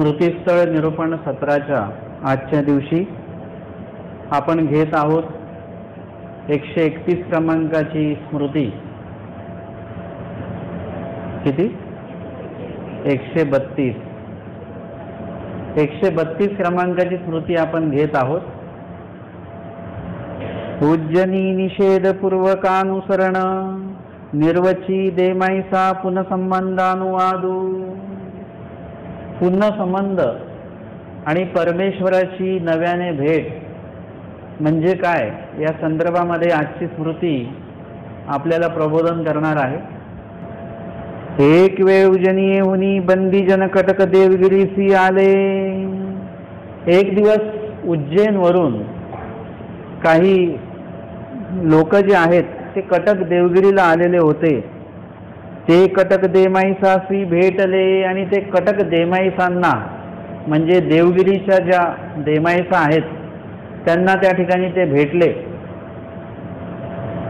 स्मृतीस्थळ निरूपण सत्राच्या आजच्या दिवशी आपण घेत आहोत 131 क्रमांकाची स्मृती. किती? 132 क्रमांकाची स्मृती आपण घेत आहोत. पूज्यनी निषेधपूर्वकानुसरण निर्वची देमाईसा पुनसंबंधानुवादू. पुन्हा संबंध आणि परमेश्वराची नव्याने भेट म्हणजे काय या संदर्भामध्ये आजची स्मृती आपल्याला प्रबोधन करणार आहे. एक वेळ उजनीये हुनी बंदीजन कटक देवगिरीसी आले. एक दिवस उज्जैनवरून काही लोक जे आहेत ते कटक देवगिरीला आलेले होते. ते कटक देमाईसासी भेटले आणि ते कटक देमाईसांना म्हणजे देवगिरीच्या ज्या देमाईसा आहेत त्यांना त्या ठिकाणी ते भेटले.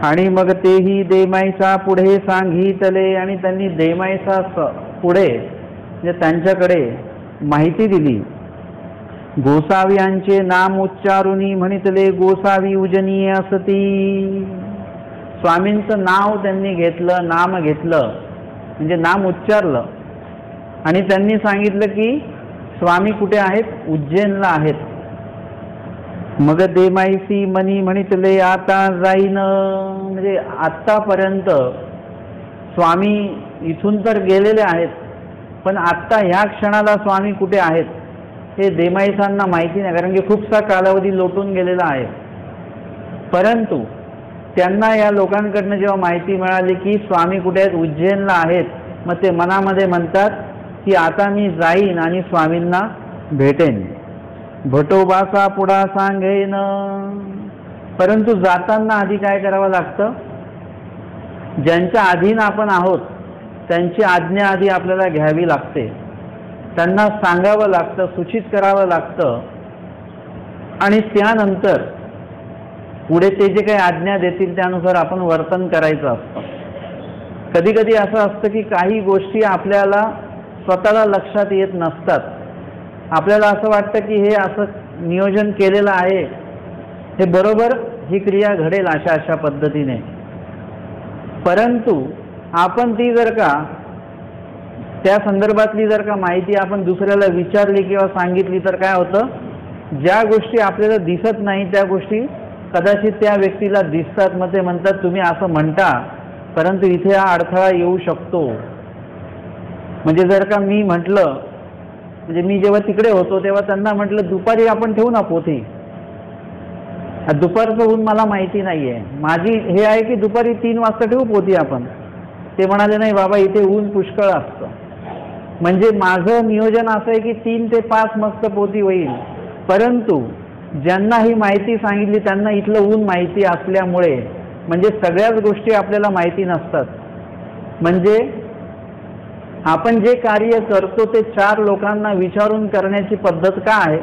आणि मग तेही देमाईसा पुढे सांगितले आणि त्यांनी देमाईसा पुढे म्हणजे त्यांच्याकडे माहिती दिली. गोसावी यांचे नाम उच्चारुनी म्हणितले गोसावी उजनीय असती. स्वामींचं नाव त्यांनी घेतलं, नाम घेतलं म्हणजे नाम उच्चारलं आणि त्यांनी सांगितलं की स्वामी कुठे आहेत? उज्जैनला आहेत. मग देमाईसी मनी म्हणितले आता जाईन म्हणजे आत्तापर्यंत स्वामी इथून तर गेलेले आहेत पण आत्ता ह्या क्षणाला स्वामी कुठे आहेत हे देमाईसांना माहिती नाही, कारण की खूपसा कालावधी लोटून गेलेला आहे. परंतु त्यांना या लोकांकडनं जेव्हा माहिती मिळाली की स्वामी कुठे आहेत? उज्जैनला आहेत, मग ते मनामध्ये म्हणतात की आता मी जाईन आणि स्वामींना भेटेन. भटोबासा पुढा सांगेन. परंतु जाताना आधी काय करावं लागतं? ज्यांच्या अधीन आपण आहोत त्यांची आज्ञा आधी आपल्याला घ्यावी लागते, त्यांना सांगावं लागतं, सूचित करावं लागतं आणि त्यानंतर पुढे ते जे काही आज्ञा देतील त्यानुसार आपण वर्तन करायचं असतं. कधी कधी असं असतं की काही गोष्टी आपल्याला स्वतःला लक्षात येत नसतात. आपल्याला असं वाटतं की हे असं नियोजन केलेलं आहे, हे बरोबर ही क्रिया घडेल अशा अशा पद्धतीने. परंतु आपण ती जर का त्या संदर्भातली जर का माहिती आपण दुसऱ्याला विचारली किंवा सांगितली तर काय होतं? ज्या गोष्टी आपल्याला दिसत नाही त्या गोष्टी कदाचित त्या व्यक्तीला दिसतात. मग ते म्हणतात तुम्ही असं म्हणता परंतु इथे हा अडथळा येऊ शकतो. म्हणजे जर का मी म्हटलं, म्हणजे मी जेव्हा तिकडे होतो तेव्हा त्यांना म्हटलं दुपारी आपण ठेवू ना पोथी. दुपारचं ऊन मला माहिती नाहीये, माझी हे आहे की दुपारी 3 वाजता ठेवू पोथी आपण. ते म्हणाले नाही बाबा इथे ऊन पुष्कळ असतं. म्हणजे माझं नियोजन असं आहे की 3 ते 5 मस्त पोथी होईल. परंतु ज्यांना ही माहिती सांगितली त्यांना इथलं ऊन माहिती असल्यामुळे म्हणजे सगळ्याच गोष्टी आपल्याला माहिती नसतात. म्हणजे आपण जे कार्य करतो ते 4 लोकांना विचारून करण्याची पद्धत का आहे?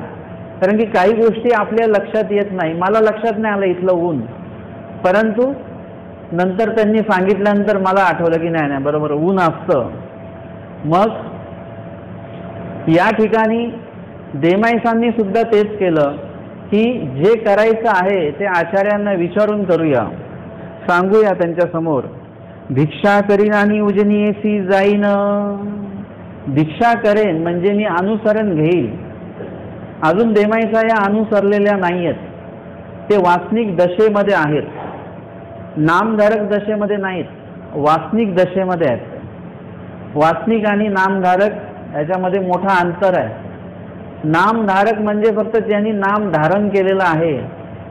कारण की काही गोष्टी आपल्या लक्षात येत नाही. मला लक्षात नाही आलं इथलं ऊन, परंतु नंतर त्यांनी सांगितल्यानंतर मला आठवलं की नाही बरोबर ऊन असतं. मग या ठिकाणी देमाईसांनी सुद्धा तेच केलं की जे करायचं आहे ते आचार्यांना विचारून करूया, सांगूया त्यांच्या समोर. भिक्षा करीन आणि उजनीयेसी जाईन. भिक्षा करेन म्हणजे मी अनुसरण घेईल. अजून देमाईसा या अनुसरलेल्या नाही आहेत, ते वासनिक दशेमध्ये आहेत, नामधारक दशेमध्ये नाहीत, वासनिक दशेमध्ये आहेत. वासनिक आणि नामधारक याच्यामध्ये मोठा अंतर आहे. नामधारक म्हणजे फक्त त्यांनी नाम धारण केलेलं आहे,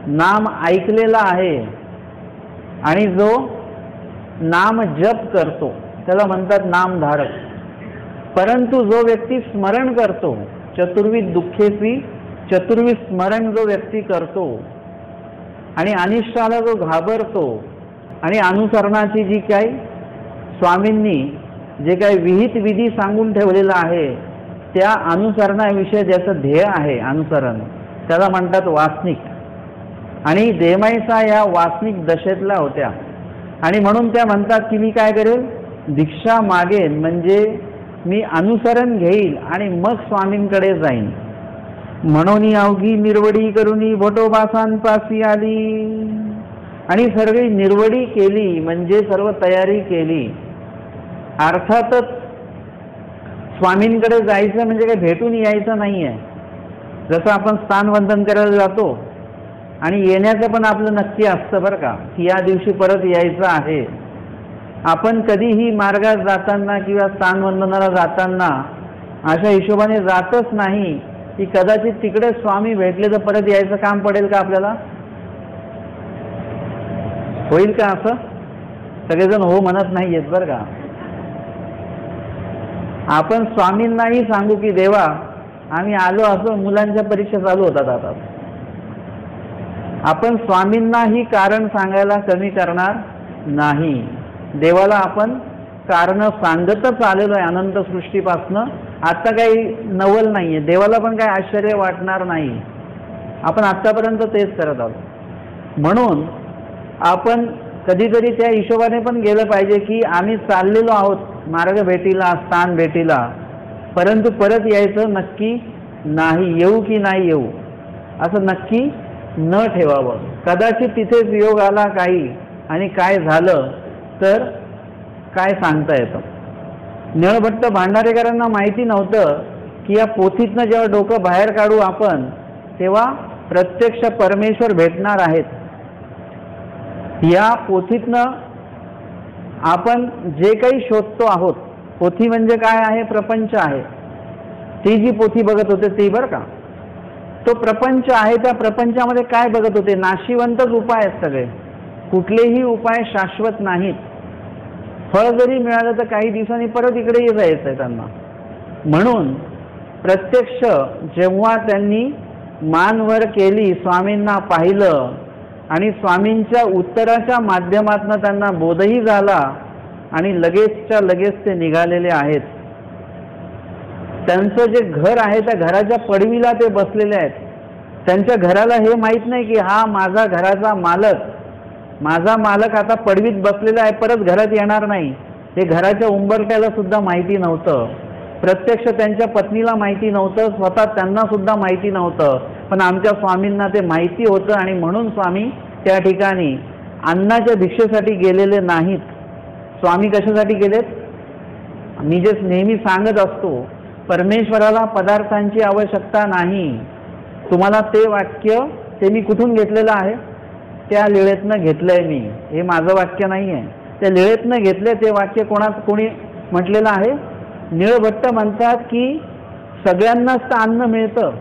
नाम ऐकलेलं आहे आणि जो नाम जप करतो त्याला म्हणतात नामधारक. परंतु जो व्यक्ती स्मरण करतो, चतुर्विध दुःखेसी चतुर्विध स्मरण जो व्यक्ती करतो आणि अनिष्टाला जो घाबरतो आणि अनुसरणाची जी काही स्वामींनी जे काही विहित विधी सांगून ठेवलेला आहे त्या अनुसरणाविषयी ज्याचं ध्येय आहे अनुसरण, त्याला म्हणतात वासनिक. आणि देमाईसा या वासनिक दशेतल्या होत्या आणि म्हणून त्या म्हणतात की मी काय करेल? दीक्षा मागेन म्हणजे मी अनुसरण घेईल आणि मग स्वामींकडे जाईन. म्हणून अवघी निर्वडी करुनी भटोबासांपासी आली. आणि सर्व निर्वडी केली म्हणजे सर्व तयारी केली. अर्थातच स्वामींकडे जायचं म्हणजे काही भेटून यायचं नाहीये. जसं आपण स्थानवंदन करायला जातो आणि येण्याचं पण आपलं नक्की असतं बरं का, की या दिवशी परत यायचं आहे. आपण कधीही मार्गात जाताना किंवा स्थानवंदनाला जाताना अशा हिशोबाने जातच नाही की कदाचित तिकडे स्वामी भेटले तर परत यायचं काम पडेल का आपल्याला. होईल का असं? सगळेजण हो म्हणत नाहीयेत बरं का. आपण स्वामींनाही सांगू की देवा आम्ही आलो, असं मुलांच्या परीक्षा चालू होतात आता. आपण स्वामींनाही कारण सांगायला कमी करणार नाही. देवाला आपण कारण सांगतच आलेलो आहे अनंत सृष्टीपासनं. आता काही नवल नाहीये. देवाला पण काही आश्चर्य वाटणार नाही. आपण आतापर्यंत तेच करत आहोत. म्हणून आपण कधीतरी त्या हिशोबाने पण गेलं पाहिजे की आम्ही चाललेलो आहोत मार्ग भेटीला, स्थान भेटीला, परंतु परत यायचं नक्की नाही. येऊ की नाही येऊ असं नक्की न ठेवावं. कदाचित तिथेच योग आला काही आणि काय झालं तर काय सांगता येतं. निळभट्ट भांडारेकरांना माहिती नव्हतं की या पोथीतनं जेव्हा डोकं बाहेर काढू आपण तेव्हा प्रत्यक्ष परमेश्वर भेटणार आहेत. या पोथीतनं आपण जे काही शोधतो आहोत, पोथी म्हणजे काय आहे? प्रपंच आहे. ती जी पोथी बघत होते ती बरं का, तो प्रपंच आहे. त्या प्रपंचामध्ये काय बघत होते? नाशिवंतच उपाय आहेत सगळे. कुठलेही उपाय शाश्वत नाहीत. फळ जरी मिळालं तर काही दिवसांनी परत इकडे जायचं आहे त्यांना. म्हणून प्रत्यक्ष जेव्हा त्यांनी मान वर केली, स्वामींना पाहिलं आणि स्वामींच्या उत्तराच्या माध्यमातून त्यांना बोधही झाला आणि लगेचच्या लगेच ते निघालेले आहेत. त्यांचं जे घर आहे त्या घराच्या पडवीला ते बसलेले आहेत. त्यांच्या घराला हे माहीत नाही की हा माझा घराचा मालक, माझा मालक आता पडवीत बसलेला आहे, परत घरात येणार नाही. हे घराच्या उंबरट्याला सुद्धा माहिती नव्हतं. प्रत्यक्ष त्यांच्या पत्नीला माहिती नव्हतं, स्वतः त्यांना सुद्धा माहिती नव्हतं. पण आमच्या स्वामींना ते माहिती होतं आणि म्हणून स्वामी त्या ठिकाणी अन्नाच्या भिक्षेसाठी गेलेले नाहीत. स्वामी कशासाठी गेलेत? मी जे नेहमी सांगत असतो, परमेश्वराला पदार्थांची आवश्यकता नाही. तुम्हाला ते वाक्य ते मी कुठून घेतलेलं आहे? त्या लीळेतनं घेतलंय मी. हे माझं वाक्य नाही आहे. त्या लीळेतनं घेतलंय. ते वाक्य कोणी म्हटलेलं आहे? निळभट्ट म्हणतात की सगळ्यांनाच तर अन्न मिळतं.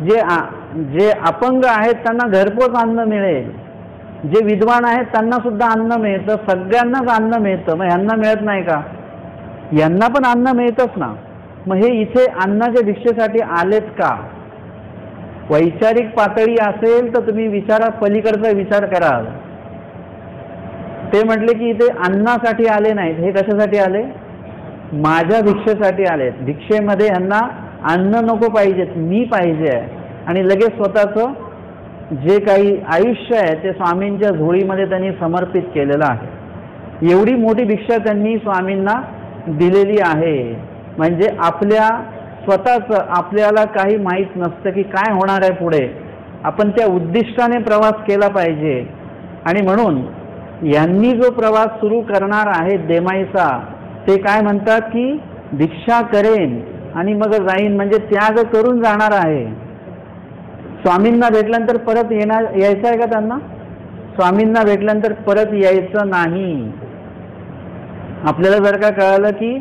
जे अपंग आहेत त्यांना घरपोच अन्न मिळेल. जे विद्वान आहेत त्यांना सुद्धा अन्न मिळतं. सगळ्यांनाच अन्न मिळतं. मग ह्यांना मिळत नाही का? यांना पण अन्न मिळतच ना. मग हे इथे अन्नाच्या भिक्षेसाठी आलेत का? वैचारिक पातळी असेल तर तुम्ही विचारा, पलीकडचा विचार कराल. ते म्हटले की इथे अन्नासाठी आले नाहीत. हे कशासाठी आले? माझ्या भिक्षेसाठी आलेत. भिक्षेमध्ये यांना अन्न नको पाहिजेत, मी पाहिजे आहे. आणि लगेच स्वतःचं जे काही आयुष्य आहे ते स्वामींच्या झोळीमध्ये त्यांनी समर्पित केलेलं आहे. एवढी मोठी भिक्षा त्यांनी स्वामींना दिलेली आहे. म्हणजे आपल्या स्वतःचं आपल्याला काही माहीत नसतं की काय होणार आहे पुढे. आपण त्या उद्दिष्टाने प्रवास केला पाहिजे. आणि म्हणून यांनी जो प्रवास सुरू करणार आहे देमाईचा, ते काय म्हणतात की भिक्षा करेन आणि मग जाईन, म्हणजे त्याग करून जाणार आहे. स्वामींना भेटल्यानंतर परत यायचं आहे का त्यांना? स्वामींना भेटल्यानंतर परत यायचं नाही. आपल्याला जर का कळालं की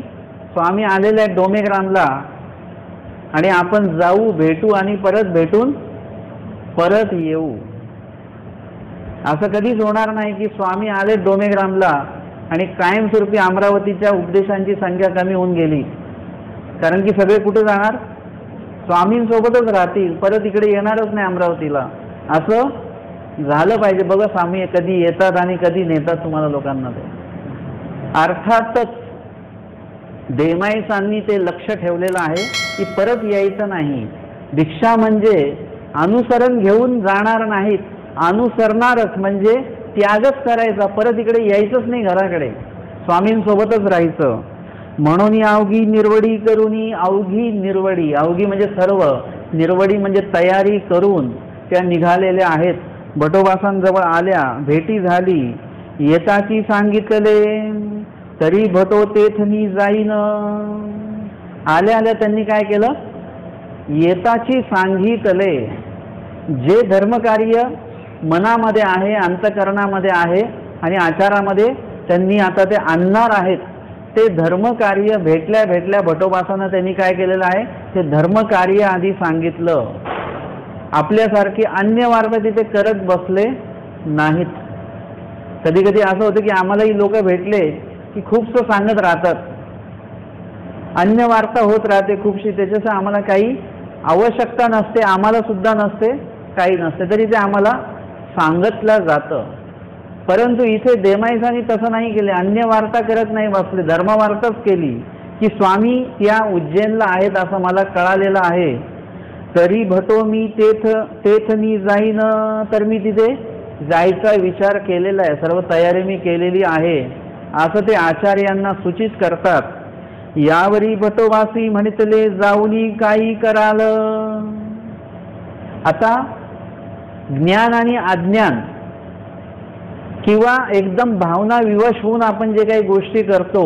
स्वामी आलेले आहेत डोमेग्रामला आणि आपण जाऊ, भेटू आणि परत भेटून परत येऊ, असं कधीच होणार नाही की स्वामी आले डोमेग्रामला आणि कायमस्वरूपी अमरावतीच्या उपदेशांची संख्या कमी होऊन गेली. कारण की सगळे कुठे जाणार? स्वामींसोबतच राहतील, परत इकडे येणारच नाही अमरावतीला. असं झालं पाहिजे. बघा स्वामी कधी येतात आणि कधी नेतात तुम्हाला लोकांना. ते अर्थातच देमाईसांनी ते लक्ष ठेवलेलं आहे की परत यायचं नाही. भिक्षा म्हणजे अनुसरण घेऊन जाणार नाहीत, अनुसरणारच म्हणजे त्यागच करायचा. परत इकडे यायचंच नाही, घराकडे स्वामींसोबतच राहायचं. म्हणून अवघी निर्वडी करूनी, अवघी निर्वडी, अवघी म्हणजे सर्व, निर्वडी म्हणजे तयारी करून त्या निघालेल्या आहेत. भटोबासांजवळ आल्या, भेटी झाली. येताची सांगितले तरी भटो तेथनी जाईन. आल्या आल्या त्यांनी काय केलं? येताची सांगितले. जे धर्मकार्य मनामध्ये आहे, अंतकरणामध्ये आहे आणि आचारामध्ये त्यांनी आता ते आणणार आहेत, ते धर्मकार्य भेटल्या भेटल्या भटोबासांना त्यांनी काय केलेलं आहे? ते धर्मकार्य आधी सांगितलं. आपल्यासारखी अन्य वार्ता तिथे करत बसले नाहीत. कधी कधी असं होतं की आम्हालाही लोक भेटले की खूपसं सांगत राहतात, अन्य वार्ता होत राहते खूपशी, त्याच्याचं आम्हाला काही आवश्यकता नसते, आम्हाला सुद्धा नसते, काही नसते, तरी ते आम्हाला सांगितलं जातं. परंतु इथे देमाईसांनी तसं नाही केले, अन्य वार्ता करत नाही बसले, धर्मवार्ताच केली की स्वामी या उज्जैनला आहेत असं मला कळालेलं आहे. तरी भटो मी तेथनी जाईन, तर मी तिथे जायचा विचार केलेला आहे, सर्व तयारी मी केलेली आहे असं ते आचार्यांना सूचित करतात. यावरी भटोबासी म्हणितले जाऊनी काही कराल. आता ज्ञान आणि अज्ञान किंवा एकदम भावना विवश होऊन आपण जे काही गोष्टी करतो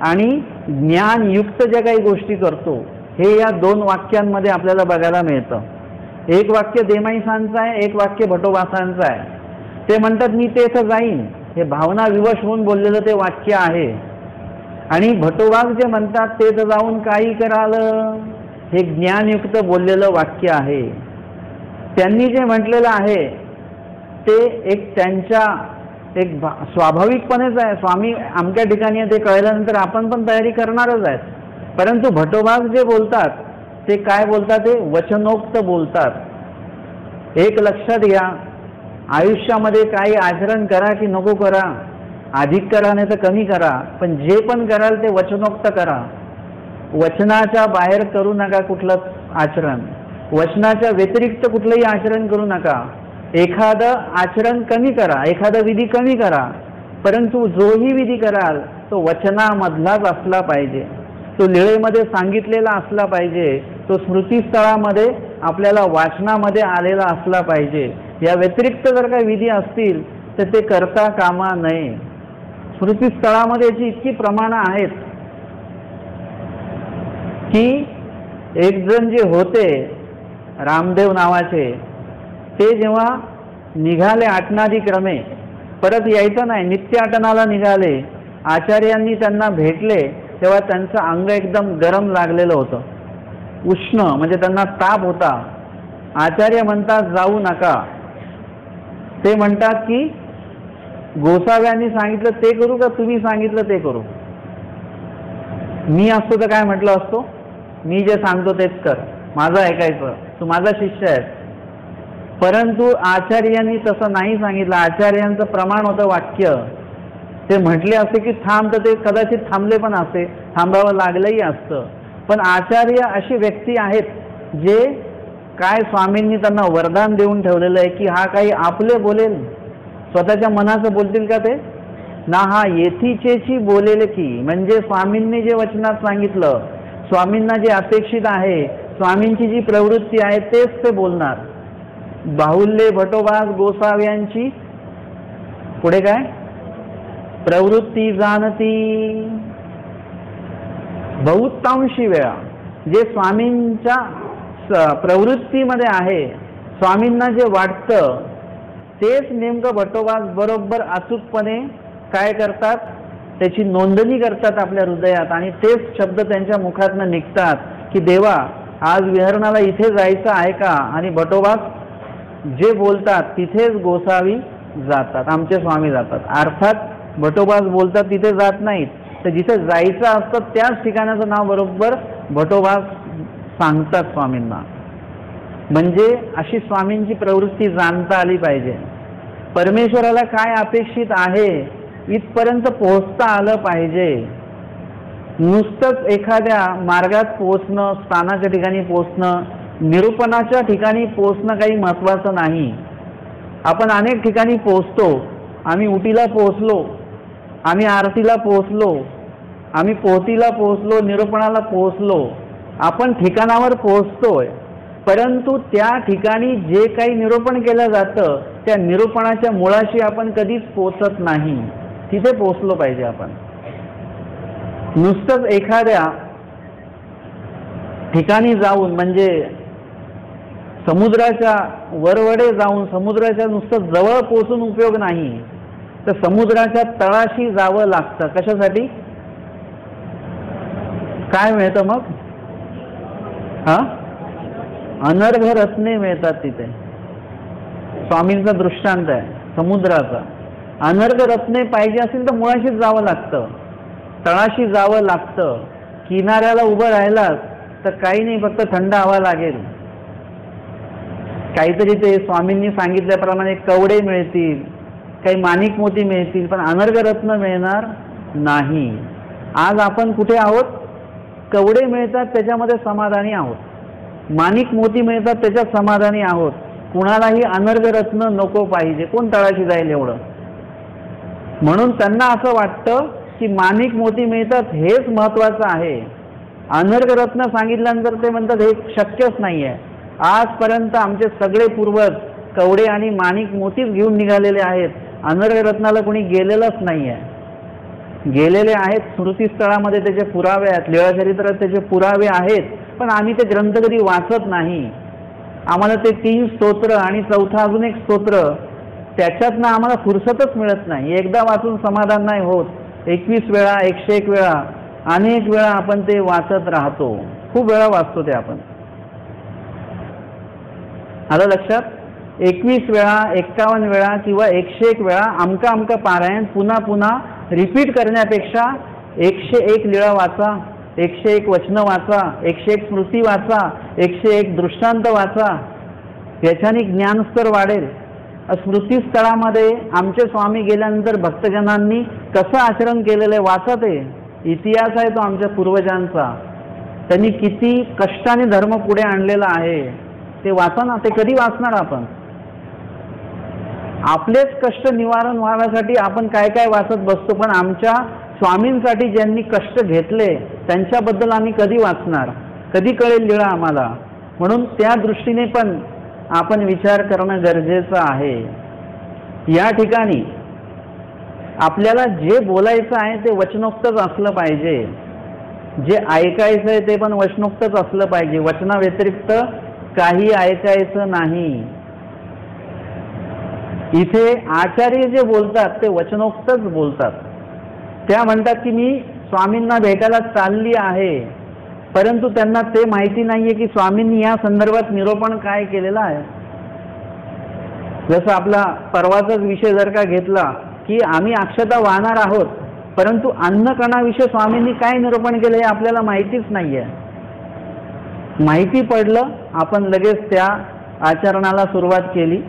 आणि ज्ञानयुक्त ज्या काही गोष्टी करतो, हे या दोन वाक्यांमध्ये आपल्याला बघायला मिळतं. एक वाक्य देमाईसांचं आहे, एक वाक्य भटोबासांचं आहे. ते म्हणतात मी तेथं जाईन, हे भावना विवश होऊन बोललेलं ते वाक्य आहे. आणि भटोबाग जे म्हणतात तेथं जाऊन काही कराल, हे ज्ञानयुक्त बोललेलं वाक्य आहे. त्यांनी जे म्हटलेलं आहे ते एक त्यांच्या एक स्वाभाविकपणेच आहे. स्वामी अमक्या ठिकाणी ते कळल्यानंतर आपण पण तयारी करणारच आहेत. परंतु भटोबाग जे बोलतात ते काय बोलतात? ते वचनोक्त बोलतात. एक लक्षात घ्या, आयुष्यामध्ये काही आचरण करा की नको करा, अधिक करा नाही तर कमी करा, पण जे पण कराल ते वचनोक्त करा. वचनाच्या बाहेर करू नका कुठलं आचरण, वचनाच्या व्यतिरिक्त कुठलंही आचरण करू नका. एखादं आचरण कमी करा, एखादा विधी कमी करा, परंतु जोही विधी कराल तो वचनामधलाच असला पाहिजे, तो लीळेमध्ये सांगितलेला असला पाहिजे, तो स्मृतीस्थळामध्ये आपल्याला वाचनामध्ये आलेला असला पाहिजे. या व्यतिरिक्त जर काही विधी असतील तर ते करता कामा नये. स्मृतीस्थळामध्ये याची इतकी प्रमाणं आहेत की एक जण जे होते रामदेव नावाचे, ते जेव्हा निघाले आटनादी क्रमे, परत यायचं नाही, नित्य आटनाला निघाले, आचार्यांनी त्यांना भेटले तेव्हा त्यांचं अंग एकदम गरम लागलेलं होतं, उष्ण म्हणजे त्यांना ताप होता. आचार्य म्हणतात जाऊ नका. ते म्हणतात की गोसाव्यांनी सांगितलं ते करू का तुम्ही सांगितलं ते करू? मी असतो तर काय म्हटलं असतो? मी जे सांगतो तेच कर, माझं ऐकायचं, तू माझा शिष्य आहेस. परंतु आचार्यांनी तसं नाही सांगितलं. आचार्यांचं प्रमाण होतं वाक्य. ते म्हटले असते की थांब, तर ते कदाचित थांबले पण असते, थांबावं लागलंही असतं. पण आचार्य अशी व्यक्ती आहेत जे काय स्वामींनी त्यांना वरदान देऊन ठेवलेलं आहे की हा काही आपले बोलेल, स्वतःच्या मनाचं बोलतील का ते ना, हा येथीचेची बोलेल की, म्हणजे स्वामींनी जे वचनात सांगितलं, स्वामींना जे अपेक्षित आहे, स्वामींची जी प्रवृत्ती आहे तेच ते बोलणार. बाहुल्ये भटोबास गोसाव्यांची पुढे काय प्रवृत्ती जाणती. बहुतांशी वेळा जे स्वामींच्या प्रवृत्तीमध्ये आहे, स्वामींना जे वाटतं तेच नेमकं भटोबास बरोबर अचूकपणे काय करतात, त्याची नोंदणी करतात आपल्या हृदयात, आणि तेच शब्द त्यांच्या मुखातनं निघतात की देवा आज विहरणाला इथे जायचं आहे का? आणि भटोबास जे बोलतात तिथेच गोसावी जातात, आमचे स्वामी जातात. अर्थात भटोबास बोलतात तिथे जात नाहीत, तर जिथे जायचं असतं त्याच ठिकाणाचं नाव बरोबर भटोबास सांगतात स्वामींना. म्हणजे अशी स्वामींची प्रवृत्ती जाणता आली पाहिजे. परमेश्वराला काय अपेक्षित आहे इथपर्यंत पोहोचता आलं पाहिजे. नुसतंच एखाद्या मार्गात पोहोचणं, स्थानाच्या ठिकाणी पोहोचणं, निरूपणाच्या ठिकाणी पोहोचणं काही महत्त्वाचं नाही. आपण अनेक ठिकाणी पोहोचतो. आम्ही उटीला पोहोचलो, आम्ही आरतीला पोहोचलो, आम्ही पोहतीला पोहोचलो, निरूपणाला पोहोचलो, आपण ठिकाणावर पोहोचतोय, परंतु त्या ठिकाणी जे काही निरूपण केलं जातं त्या निरूपणाच्या मुळाशी आपण कधीच पोहोचत नाही. तिथे पोहोचलो पाहिजे आपण. नुसतंच एखाद्या ठिकाणी जाऊन, म्हणजे समुद्राच्या वरवडे जाऊन समुद्राच्या नुसतं जवळ पोहोचून उपयोग नाही, तर समुद्राच्या तळाशी जावं लागतं. कशासाठी? काय मिळतं मग? अनर्घ रत्ने मिळतात तिथे. स्वामींचा दृष्टांत आहे समुद्राचा. अनर्घ रत्ने पाहिजे असेल तर मुळाशीच जावं लागतं, तळाशी जावं लागतं. किनाऱ्याला उभं राहिलात तर काही नाही, फक्त थंड हवा लागेल. काहीतरी ते स्वामींनी सांगितल्याप्रमाणे कवडे मिळतील, काही माणिक मोती मिळतील, पण अनर्घ रत्न मिळणार नाही. आज आपण कुठे आहोत? कवडे मिळतात त्याच्यामध्ये समाधानी आहोत, माणिक मोती मिळतात त्याच्यात समाधानी आहोत. कुणालाही अनर्घ रत्न नको पाहिजे. कोण तळाशी जाईल एवढं? म्हणून त्यांना असं वाटतं की माणिक मोती मिळतात हेच महत्वाचं आहे. अनर्घ रत्न सांगितल्यानंतर ते म्हणतात हे शक्यच नाहीये. आजपर्यंत आमचे सगळे पूर्वज कवडे आणि माणिक मोतीच घेऊन निघालेले आहेत, अनर्घ रत्नाला कोणी गेलेलंच नाहीये. गेलेले आहेत स्मृतीस्थळामध्ये, त्याचे पुरावे आहेत, लीळाचरित्रात त्याचे पुरावे आहेत, पण आम्ही ते ग्रंथ कधी वाचत नाही. आम्हाला ते 3 स्तोत्र आणि चौथा अजून एक स्तोत्र, त्याच्यातनं आम्हाला फुरसतच मिळत नाही. एकदा वाचून समाधान नाही होत, 21 वेळा 101 वेळा अनेक वेळा आपण ते वाचत राहतो. खूप वेळा वाचतो ते आपण. आलं लक्षात? 21 वेळा 51 वेळा किंवा 101 वेळा अमका अमका पारायण पुन्हा पुन्हा रिपीट करण्यापेक्षा 101 लीळा वाचा, 101 वचन वाचा, 101 स्मृती वाचा, 101 दृष्टांत वाचा. याच्याने ज्ञानस्तर वाढेल. स्मृतीस्थळामध्ये आमचे स्वामी गेल्यानंतर भक्तजनांनी कसं आचरण केलेलं आहे वाचा. ते इतिहास आहे तो आमच्या पूर्वजांचा. त्यांनी किती कष्टाने धर्म पुढे आणलेला आहे ते वाचा ना. ते कधी वाचणार आपण? आपलेच कष्ट निवारण व्हाव्यासाठी आपण काय काय वाचत बसतो, पण आमच्या स्वामींसाठी ज्यांनी कष्ट घेतले त्यांच्याबद्दल आम्ही कधी वाचणार? कधी कळेल लीळा आम्हाला? म्हणून त्या दृष्टीने पण आपण विचार करणं गरजेचं आहे. या ठिकाणी आपल्याला जे बोलायचं आहे ते वचनोक्तच असलं पाहिजे, जे ऐकायचं आहे ते पण वचनोक्तच असलं पाहिजे. वचना व्यतिरिक्त काही ऐकायचं नाही. इथे आचार्य जे बोलतात ते वचनोक्तच बोलतात. त्या म्हणतात की मी स्वामींना भेटायला चालली आहे, परंतु त्यांना ते माहिती नाहीये की स्वामींनी या संदर्भात निरूपण काय केलेलं आहे. जसं आपला परवाचाच विषय जर का घेतला की आम्ही अक्षता वाहणार आहोत, परंतु अन्नकणाविषयी स्वामींनी काय निरूपण केलं हे आपल्याला माहितीच नाहीये. माहिती पडलं आपण लगेच त्या आचरणाला सुरुवात केली.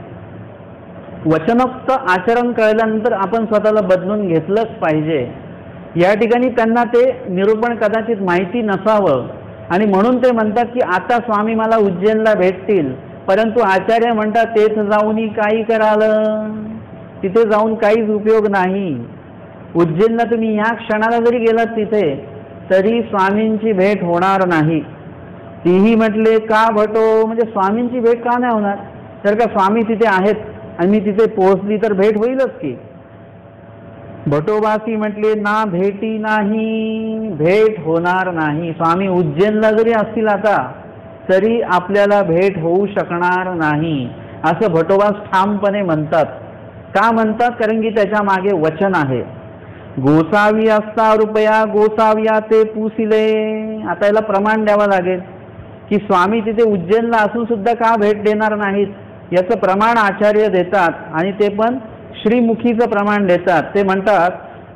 वचनोक्त आचरण कळल्यानंतर आपण स्वतःला बदलून घेतलंच पाहिजे. या ठिकाणी त्यांना ते निरूपण कदाचित माहिती नसावं आणि म्हणून ते म्हणतात की आता स्वामी मला उज्जैनला भेटतील, परंतु आचार्य म्हणतात तेथ जाऊनही काही कराल, तिथे जाऊन काहीच उपयोग नाही. उज्जैनला तुम्ही या क्षणाला जरी गेलात तिथे तरी स्वामींची भेट होणार नाही. तीही म्हटले का भटो, म्हणजे स्वामींची भेट का नाही होणार? तर का स्वामी तिथे आहेत आणि मी तिथे पोहोचली तर भेट होईलच की. भटोबासी म्हटले ना भेटी नाही, भेट होणार नाही. स्वामी उज्जैनला जरी असतील आता तरी आपल्याला भेट होऊ शकणार नाही असं भटोबास ठामपणे म्हणतात. का म्हणतात? कारण की त्याच्या मागे वचन आहे. गोसावी असता रुपया गोसाव्या ते पुसिले. आता याला प्रमाण द्यावं लागेल की स्वामी तिथे उज्जैनला असून सुद्धा का भेट देणार नाहीत, याचं प्रमाण आचार्य देतात आणि ते पण श्रीमुखीचं प्रमाण देतात. ते म्हणतात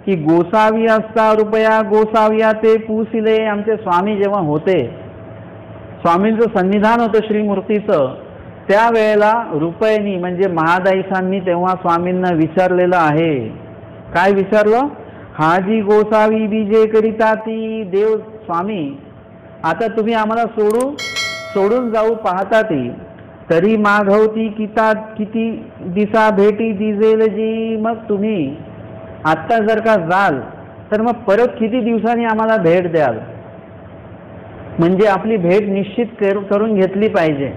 की गोसावी असता रुपया गोसाव्या ते पुसिले. आमचे स्वामी जेव्हा होते, स्वामींचं सन्निधान होतं श्रीमूर्तीचं, त्यावेळेला रुपयनी म्हणजे महादाईसांनी तेव्हा स्वामींना विचारलेलं आहे. काय विचारलं? हाजी गोसावी बीजे करिता ती. देव स्वामी आता तुम्ही आम्हाला सोडून जाऊ पाहता ती, तरी मागवती किती दिसा भेटी दिजेल जी. मग तुम्ही आत्ता जर का जाल तर मग परत किती दिवसांनी आम्हाला भेट द्याल? म्हणजे आपली भेट निश्चित करून घेतली पाहिजे.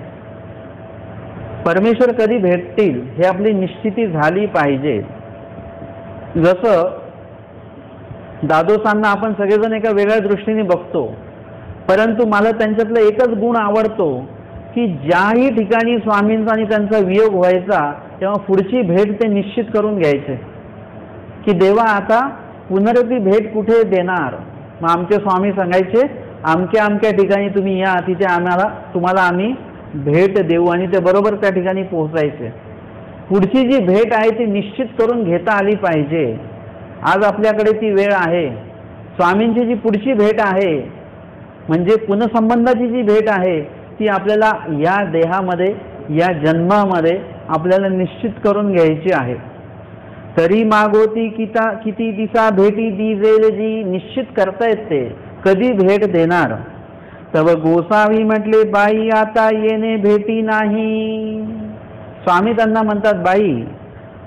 परमेश्वर कधी भेटतील हे आपली निश्चिती झाली पाहिजे. जसं दादोसांना आपण सगळेजण एका वेगळ्या दृष्टीने बघतो, परंतु मला त्यांच्यातला एकच गुण आवडतो की ज्याही ठिकाणी स्वामींचा आणि त्यांचा वियोग व्हायचा तेव्हा पुढची भेट ते निश्चित करून घ्यायचे की देवा आता पुनरपी भेट कुठे देणार. मग आमचे स्वामी सांगायचे अमक्या अमक्या ठिकाणी तुम्ही या, तिथे तुम्हाला आम्ही भेट देऊ, आणि ते बरोबर त्या ठिकाणी पोहोचायचे. पुढची जी भेट आहे ती निश्चित करून घेता आली पाहिजे. आज आपल्याकडे ती वेळ आहे. स्वामींची जी पुढची भेट आहे म्हणजे पुनःसंबंधाची जी भेट आहे ती आपल्याला या देहामध्ये, या जन्मामध्ये आपल्याला निश्चित करून घ्यायची आहे. तरी मागोती किती दिसा भेटी दिजेल जी, निश्चित करता येते कधी भेट देणार. तव गोसावी म्हटले बाई आता येणे भेटी नाही. स्वामी त्यांना म्हणतात बाई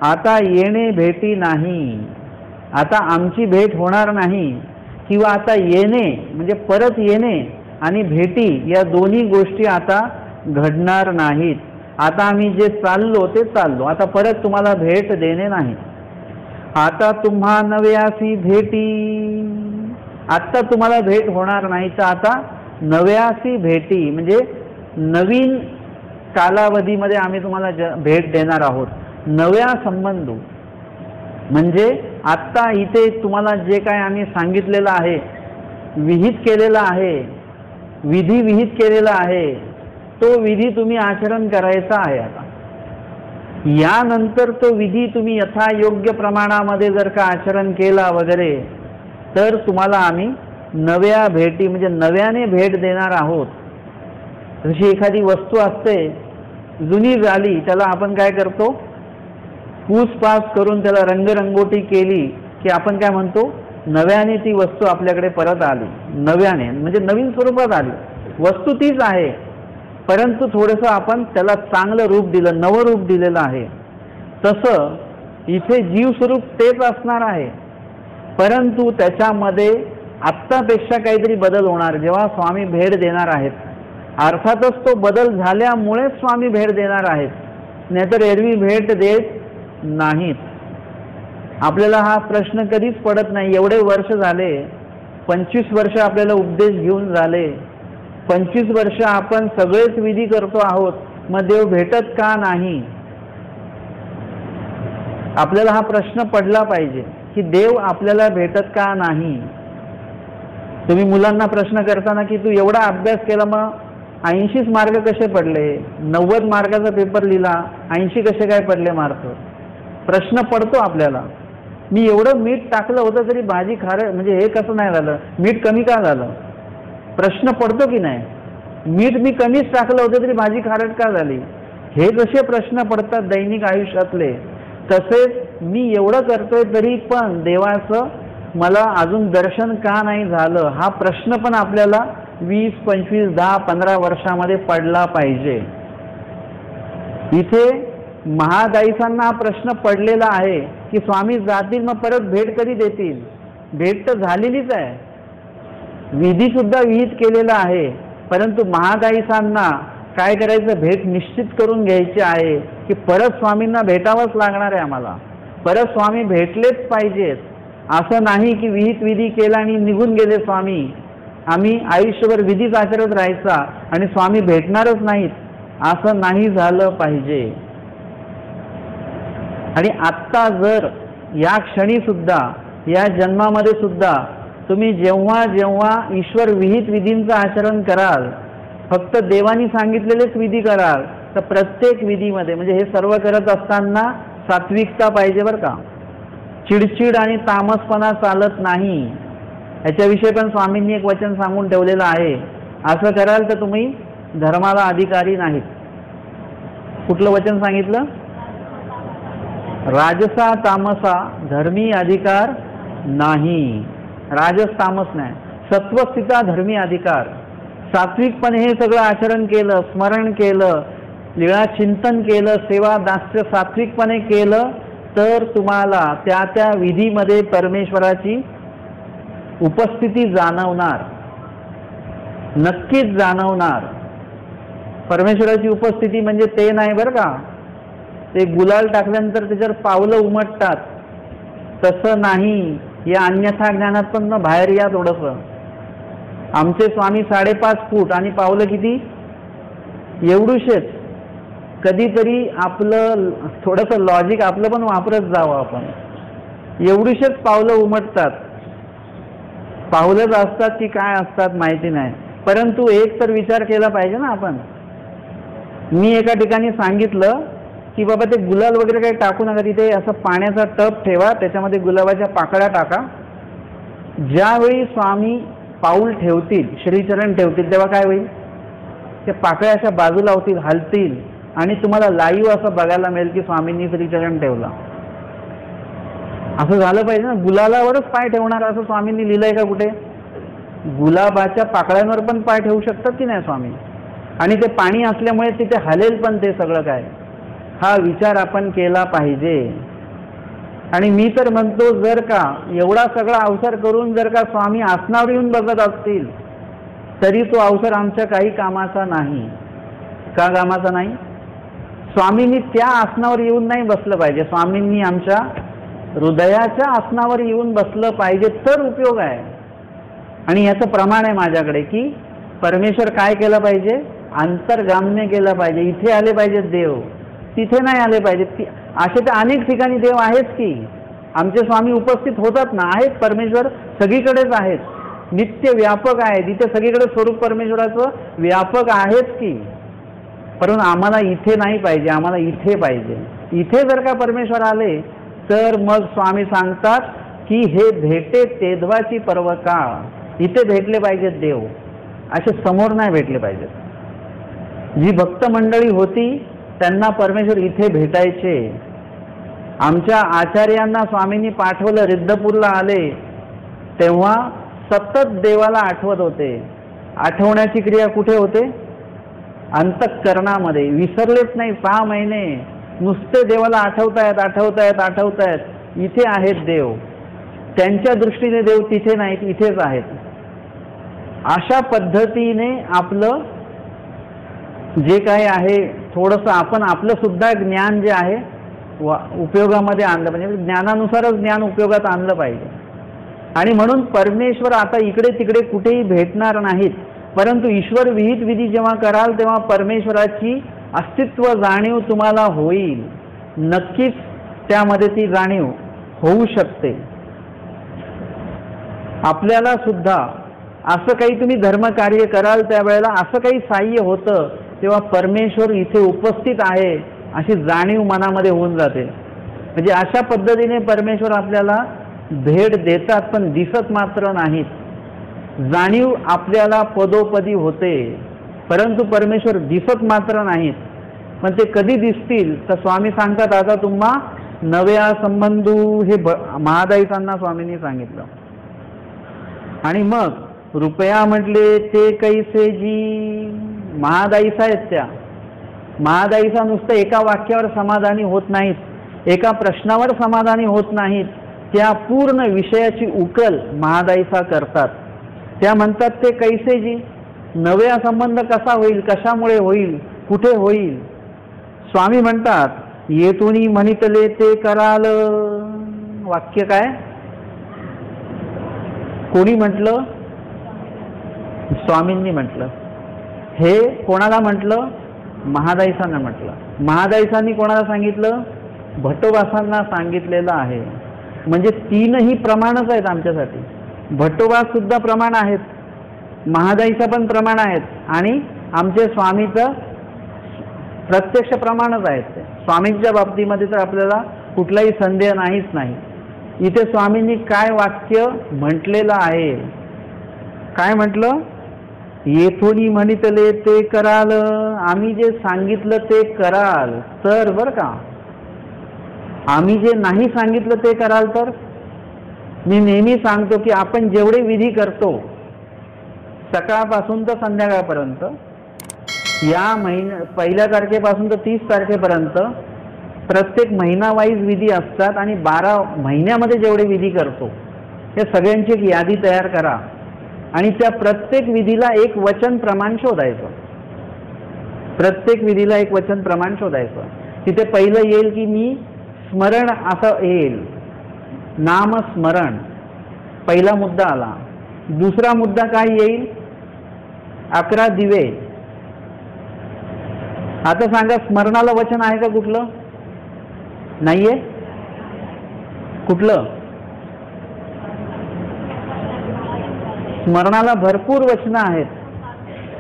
आता येणे भेटी नाही, आता आमची भेट होणार नाही, किंवा आता येणे म्हणजे परत येणे आणि भेटी या दोन्ही गोष्टी आता घडणार नाहीत. आता आम्ही जे चाललो ते चाललो, आता परत तुम्हाला भेट देणे नाही. आता तुम्हा नव्यासी भेटी, आता तुम्हाला भेट होणार नाही, तर आता नव्यासी भेटी म्हणजे नवीन कालावधीमध्ये आम्ही तुम्हाला भेट देणार आहोत. नव्या संबंध म्हणजे आत्ता इथे तुम्हाला जे काय आम्ही सांगितलेलं आहे, विहित केलेला आहे, विधी विहित केलेला आहे, तो विधी तुम्ही आचरण करायचा आहे. आता यानंतर तो विधी तुम्ही यथायोग्य प्रमाणामध्ये जर का आचरण केला वगैरे तर तुम्हाला आम्ही नव्या भेटी म्हणजे नव्याने भेट देणार आहोत. जशी एखादी वस्तू असते जुनी झाली, त्याला आपण काय करतो, पूसपास करून त्याला रंगरंगोटी केली की आपण काय म्हणतो, नव्याने ती वस्तू आपल्याकडे परत आली. नव्याने म्हणजे नवीन स्वरूपात आली. वस्तू तीच आहे, परंतु थोडंसं आपण त्याला चांगलं रूप दिलं, नवं रूप दिलेलं आहे. तसं इथे जीव स्वरूप तेच असणार आहे, परंतु त्याच्यामध्ये आत्तापेक्षा काहीतरी बदल होणार जेव्हा स्वामी भेट देणार आहेत. अर्थातच तो बदल झाल्यामुळे स्वामी भेट देणार आहेत, नाहीतर एरवी भेट देत नाहीत. आपल्याला हा प्रश्न कधीच पडत नाही. एवढे वर्ष झाले, 25 वर्ष आपल्याला उपदेश घेऊन झाले, 25 वर्ष आपण सगळेच विधी करतो आहोत, मग देव भेटत का नाही? आपल्याला हा प्रश्न पडला पाहिजे की देव आपल्याला भेटत का नाही. तुम्ही मुलांना प्रश्न करताना की तू एवढा अभ्यास केला मग 80 मार्क कसे पडले, 90 मार्काचा पेपर लिहिला 80 कसे काय पडले मार्क, प्रश्न पडतो आपल्याला. मी एवढं मीठ टाकलं होतं तरी भाजी खारट म्हणजे हे कसं नाही झालं, मीठ कमी का झालं, प्रश्न पडतो की नाही. मीठ मी कमीच टाकलं होतं तरी भाजी खारट का झाली, हे जसे प्रश्न पडतात दैनिक आयुष्यातले, तसेच मी एवढं करतोय तरी पण देवाचं मला अजून दर्शन का नाही झालं, हा प्रश्न पण आपल्याला 20, 25, 10, 15 वर्षामध्ये पडला पाहिजे. इथे महादाईसांना हा प्रश्न पडलेला आहे की स्वामी जातील मग परत भेट कधी देतील. भेट तर झालेलीच आहे, विधी सुद्धा विहित केलेला आहे, परंतु महादाईसांना काय करायचं, भेट निश्चित करून घ्यायची आहे की परत स्वामींना भेटावंच लागणार आहे आम्हाला, परत स्वामी भेटलेच पाहिजेत. असं नाही की विहित विधी केला आणि निघून गेले स्वामी, आम्ही आयुष्यभर विधीच आचरत राहायचा आणि स्वामी भेटणारच नाहीत, असं नाही झालं पाहिजे. आणि आत्ता जर या क्षणी सुद्धा, या जन्मामध्ये सुद्धा तुम्ही जेव्हा जेव्हा ईश्वर विहित विधींचं आचरण कराल, फक्त देवानी सांगितलेलेच विधी कराल, तर प्रत्येक विधीमध्ये म्हणजे हे सर्व करत असताना सात्विकता पाहिजे बरं का. चिडचिड आणि तामसपणा चालत नाही. याच्याविषयी पण स्वामींनी एक वचन सांगून ठेवलेलं आहे, असं कराल तर तुम्ही धर्माला अधिकारी नाहीत. कुठलं वचन सांगितलं, राजसा तामसा धर्मी अधिकार नाही. राजस तामस नाही, सत्वस्थिता धर्मी अधिकार. सात्विकपणे हे सगळं आचरण केलं, स्मरण केलं, लीळा चिंतन केलं, सेवा दास्य सात्विकपणे केलं तर तुम्हाला त्या त्या विधीमध्ये परमेश्वराची उपस्थिती जाणवणार, नक्कीच जाणवणार. परमेश्वराची उपस्थिती म्हणजे ते नाही बरं का, ते गुलाल टाकल्यानंतर त्याच्यावर पावलं उमटतात तसं नाही. या अन्यथा ज्ञानात पण बाहेर या थोडंसं. आमचे स्वामी 5.5 फूट आणि पावलं किती, एवढूशेच. कधीतरी आपलं थोडंसं लॉजिक आपलं पण वापरत जावं आपण. एवढीशेच पावलं उमटतात. पावलंच असतात की काय असतात माहिती नाही, परंतु एक तर विचार केला पाहिजे ना आपण. मी एका ठिकाणी सांगितलं की बाबा ते गुलाल वगैरे काही टाकू नका, तिथे असं पाण्याचा टब ठेवा, त्याच्यामध्ये गुलाबाच्या पाकळ्या टाका. ज्यावेळी स्वामी पाऊल ठेवतील, श्रीचरण ठेवतील, तेव्हा काय होईल, त्या पाकळ्या अशा बाजूला होतील, हलतील आणि तुम्हाला लाईव्ह असं बघायला मिळेल की स्वामींनी श्रीचरण ठेवला. असं झालं पाहिजे ना. गुलालावरच पाय ठेवणार असं स्वामींनी लिहिलंय का कुठे? गुलाबाच्या पाकळ्यांवर पण पाय ठेवू शकतात की नाही स्वामी, आणि ते पाणी असल्यामुळे तिथे हलेल पण ते सगळं काय. हा विचार आपण केला पाहिजे. आणि मी तर म्हणतो, जर का एवढा सगळा अवसर करून जर का स्वामी आसनावर येऊन बसत असतील तरी तो अवसर आमच्या काही कामाचा नाही. का कामाचा नाही? स्वामींनी त्या आसनावर येऊन नाही बसलं पाहिजे, स्वामींनी आमच्या हृदयाच्या आसनावर येऊन बसलं पाहिजे तर उपयोग आहे. आणि याचं प्रमाण आहे माझ्याकडे की परमेश्वर काय केलं पाहिजे, अंतर्गाम्य केलं पाहिजे. इथे आले पाहिजेत देव, तिथे नाही आले पाहिजेत. असे तर अनेक ठिकाणी देव आहेत की आमचे स्वामी उपस्थित होतात ना, आहेत. परमेश्वर सगळीकडेच आहेत, नित्य व्यापक आहे. तिथे सगळीकडे स्वरूप परमेश्वराचं व्यापक आहेच की. परंतु आम्हाला इथे नाही पाहिजे, आम्हाला इथे पाहिजे. इथे जर का परमेश्वर आले तर मग स्वामी सांगतात की हे भेटे तेधवाची पर्व का. इथे भेटले पाहिजेत देव, असे समोर नाही भेटले पाहिजेत. जी भक्त मंडळी होती त्यांना परमेश्वर इथे भेटायचे. आमच्या आचार्यांना स्वामींनी पाठवलं, रिद्धपूरला आले तेव्हा सतत देवाला आठवत होते. आठवण्याची क्रिया कुठे होते? अंतःकरणामध्ये. विसरलेच नाही. 6 महिने नुसते देवाला आठवतायत आठवतायत आठवतायत. इथे आहेत देव, त्यांच्या दृष्टीने देव तिथे नाहीत, इथेच आहेत. अशा पद्धतीने आपलं जे काही आहे थोडंसं आपण आपलं सुद्धा ज्ञान जे आहे उपयोगामध्ये आणलं पाहिजे. ज्ञानानुसारच ज्ञान उपयोगात आणलं पाहिजे. आणि म्हणून परमेश्वर आता इकडे तिकडे कुठेही भेटणार नाहीत, परंतु ईश्वर विहित विधी जेव्हा कराल तेव्हा परमेश्वराची अस्तित्व जाणीव तुम्हाला होईल. नक्कीच त्यामध्ये ती जाणीव होऊ शकते. आपल्याला सुद्धा असं काही तुम्ही धर्मकार्य कराल त्यावेळेला असं काही सहाय्य होतं तेव्हा परमेश्वर इथे उपस्थित आहे अशी जाणीव मनामध्ये होऊन जाते. म्हणजे अशा पद्धतीने परमेश्वर आपल्याला भेट देतात, पण दिसत मात्र नाहीत. जाणीव आपल्याला पदोपदी होते, परंतु परमेश्वर दिसत मात्र नाहीत. पण ते कधी दिसतील तर स्वामी सांगतात, आता तुम्हा नव्या संबंधू. हे महादायितांना स्वामींनी सांगितलं. आणि मग रुपया म्हटले ते कैसे जी. महादायिसा आहेत त्या. महादायिसा नुसतं एका वाक्यावर समाधानी होत नाहीत, एका प्रश्नावर समाधानी होत नाहीत. त्या पूर्ण विषयाची उकल महादायिसा करतात. त्या म्हणतात ते कैसे जी, नव्या संबंध कसा होईल, कशामुळे होईल, कुठे होईल. स्वामी म्हणतात, येतुनी म्हणितले ते कराल. वाक्य काय? कोणी म्हटलं? स्वामींनी म्हटलं. हे कोणाला म्हटलं? महादायिसांना म्हटलं. महादायिसांनी कोणाला सांगितलं? भट्टोबासांना सांगितलेलं आहे. म्हणजे तीनही प्रमाणच आहेत आमच्यासाठी. भट्टोबा सुद्धा प्रमाण आहेत, महादायिसा पण प्रमाण आहेत, आणि आमचे स्वामीचं प्रत्यक्ष प्रमाणच आहेत. ते स्वामींच्या बाबतीमध्ये तर आपल्याला कुठलाही संदेह नाहीच नाही. इथे स्वामींनी काय वाक्य म्हटलेलं आहे? काय म्हटलं? येथून म्हणितले ते कराल. आम्ही जे सांगितलं ते कराल तर, बरं का. आम्ही जे नाही सांगितलं ते कराल तर. मी नेहमी सांगतो की आपण जेवढे विधी करतो सकाळपासून तर संध्याकाळपर्यंत, या पहिल्या तारखेपासून तर 30 तारखेपर्यंत प्रत्येक महिना वाईज विधी असतात, आणि 12 महिन्यामध्ये जेवढे विधी करतो या सगळ्यांची एक यादी तयार करा आणि त्या प्रत्येक विधीला एक वचन प्रमाण शोधायचं. प्रत्येक विधीला एक वचन प्रमाण शोधायचं. तिथे पहिलं येईल की मी स्मरण असं येईल, नामस्मरण पहिला मुद्दा आला. दुसरा मुद्दा काय येईल? 11 दिवे. आता सांगा स्मरणाला वचन आहे का कुठलं? नाहीये. कुठलं? स्मरणाला भरपूर वचनं आहेत.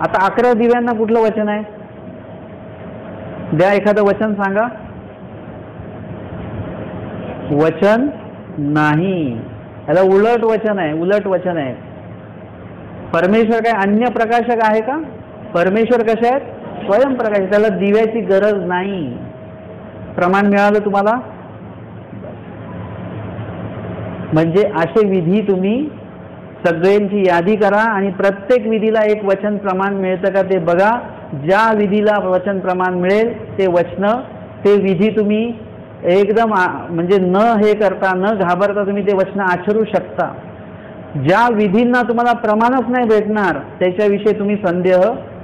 आता 11 दिव्यांना कुठलं वचन आहे? द्या एखादं वचन सांगा. वचन नाही, याला उलट वचन आहे. उलट वचन आहे. परमेश्वर काय अन्य प्रकाशक आहे का? परमेश्वर कसे आहेत? स्वयंप्रकाश. त्याला दिव्याची गरज नाही. प्रमाण मिळालं तुम्हाला? म्हणजे असे विधी तुम्ही सगळ्यांची यादी करा आणि प्रत्येक विधीला एक वचन प्रमाण मिळतं का ते बघा. ज्या विधीला वचन प्रमाण मिळेल ते वचन, ते विधी तुम्ही एकदम म्हणजे न हे करता, न घाबरता तुम्ही ते वचन आचरू शकता. ज्या विधींना तुम्हाला प्रमाणच नाही भेटणार त्याच्याविषयी तुम्ही संदेह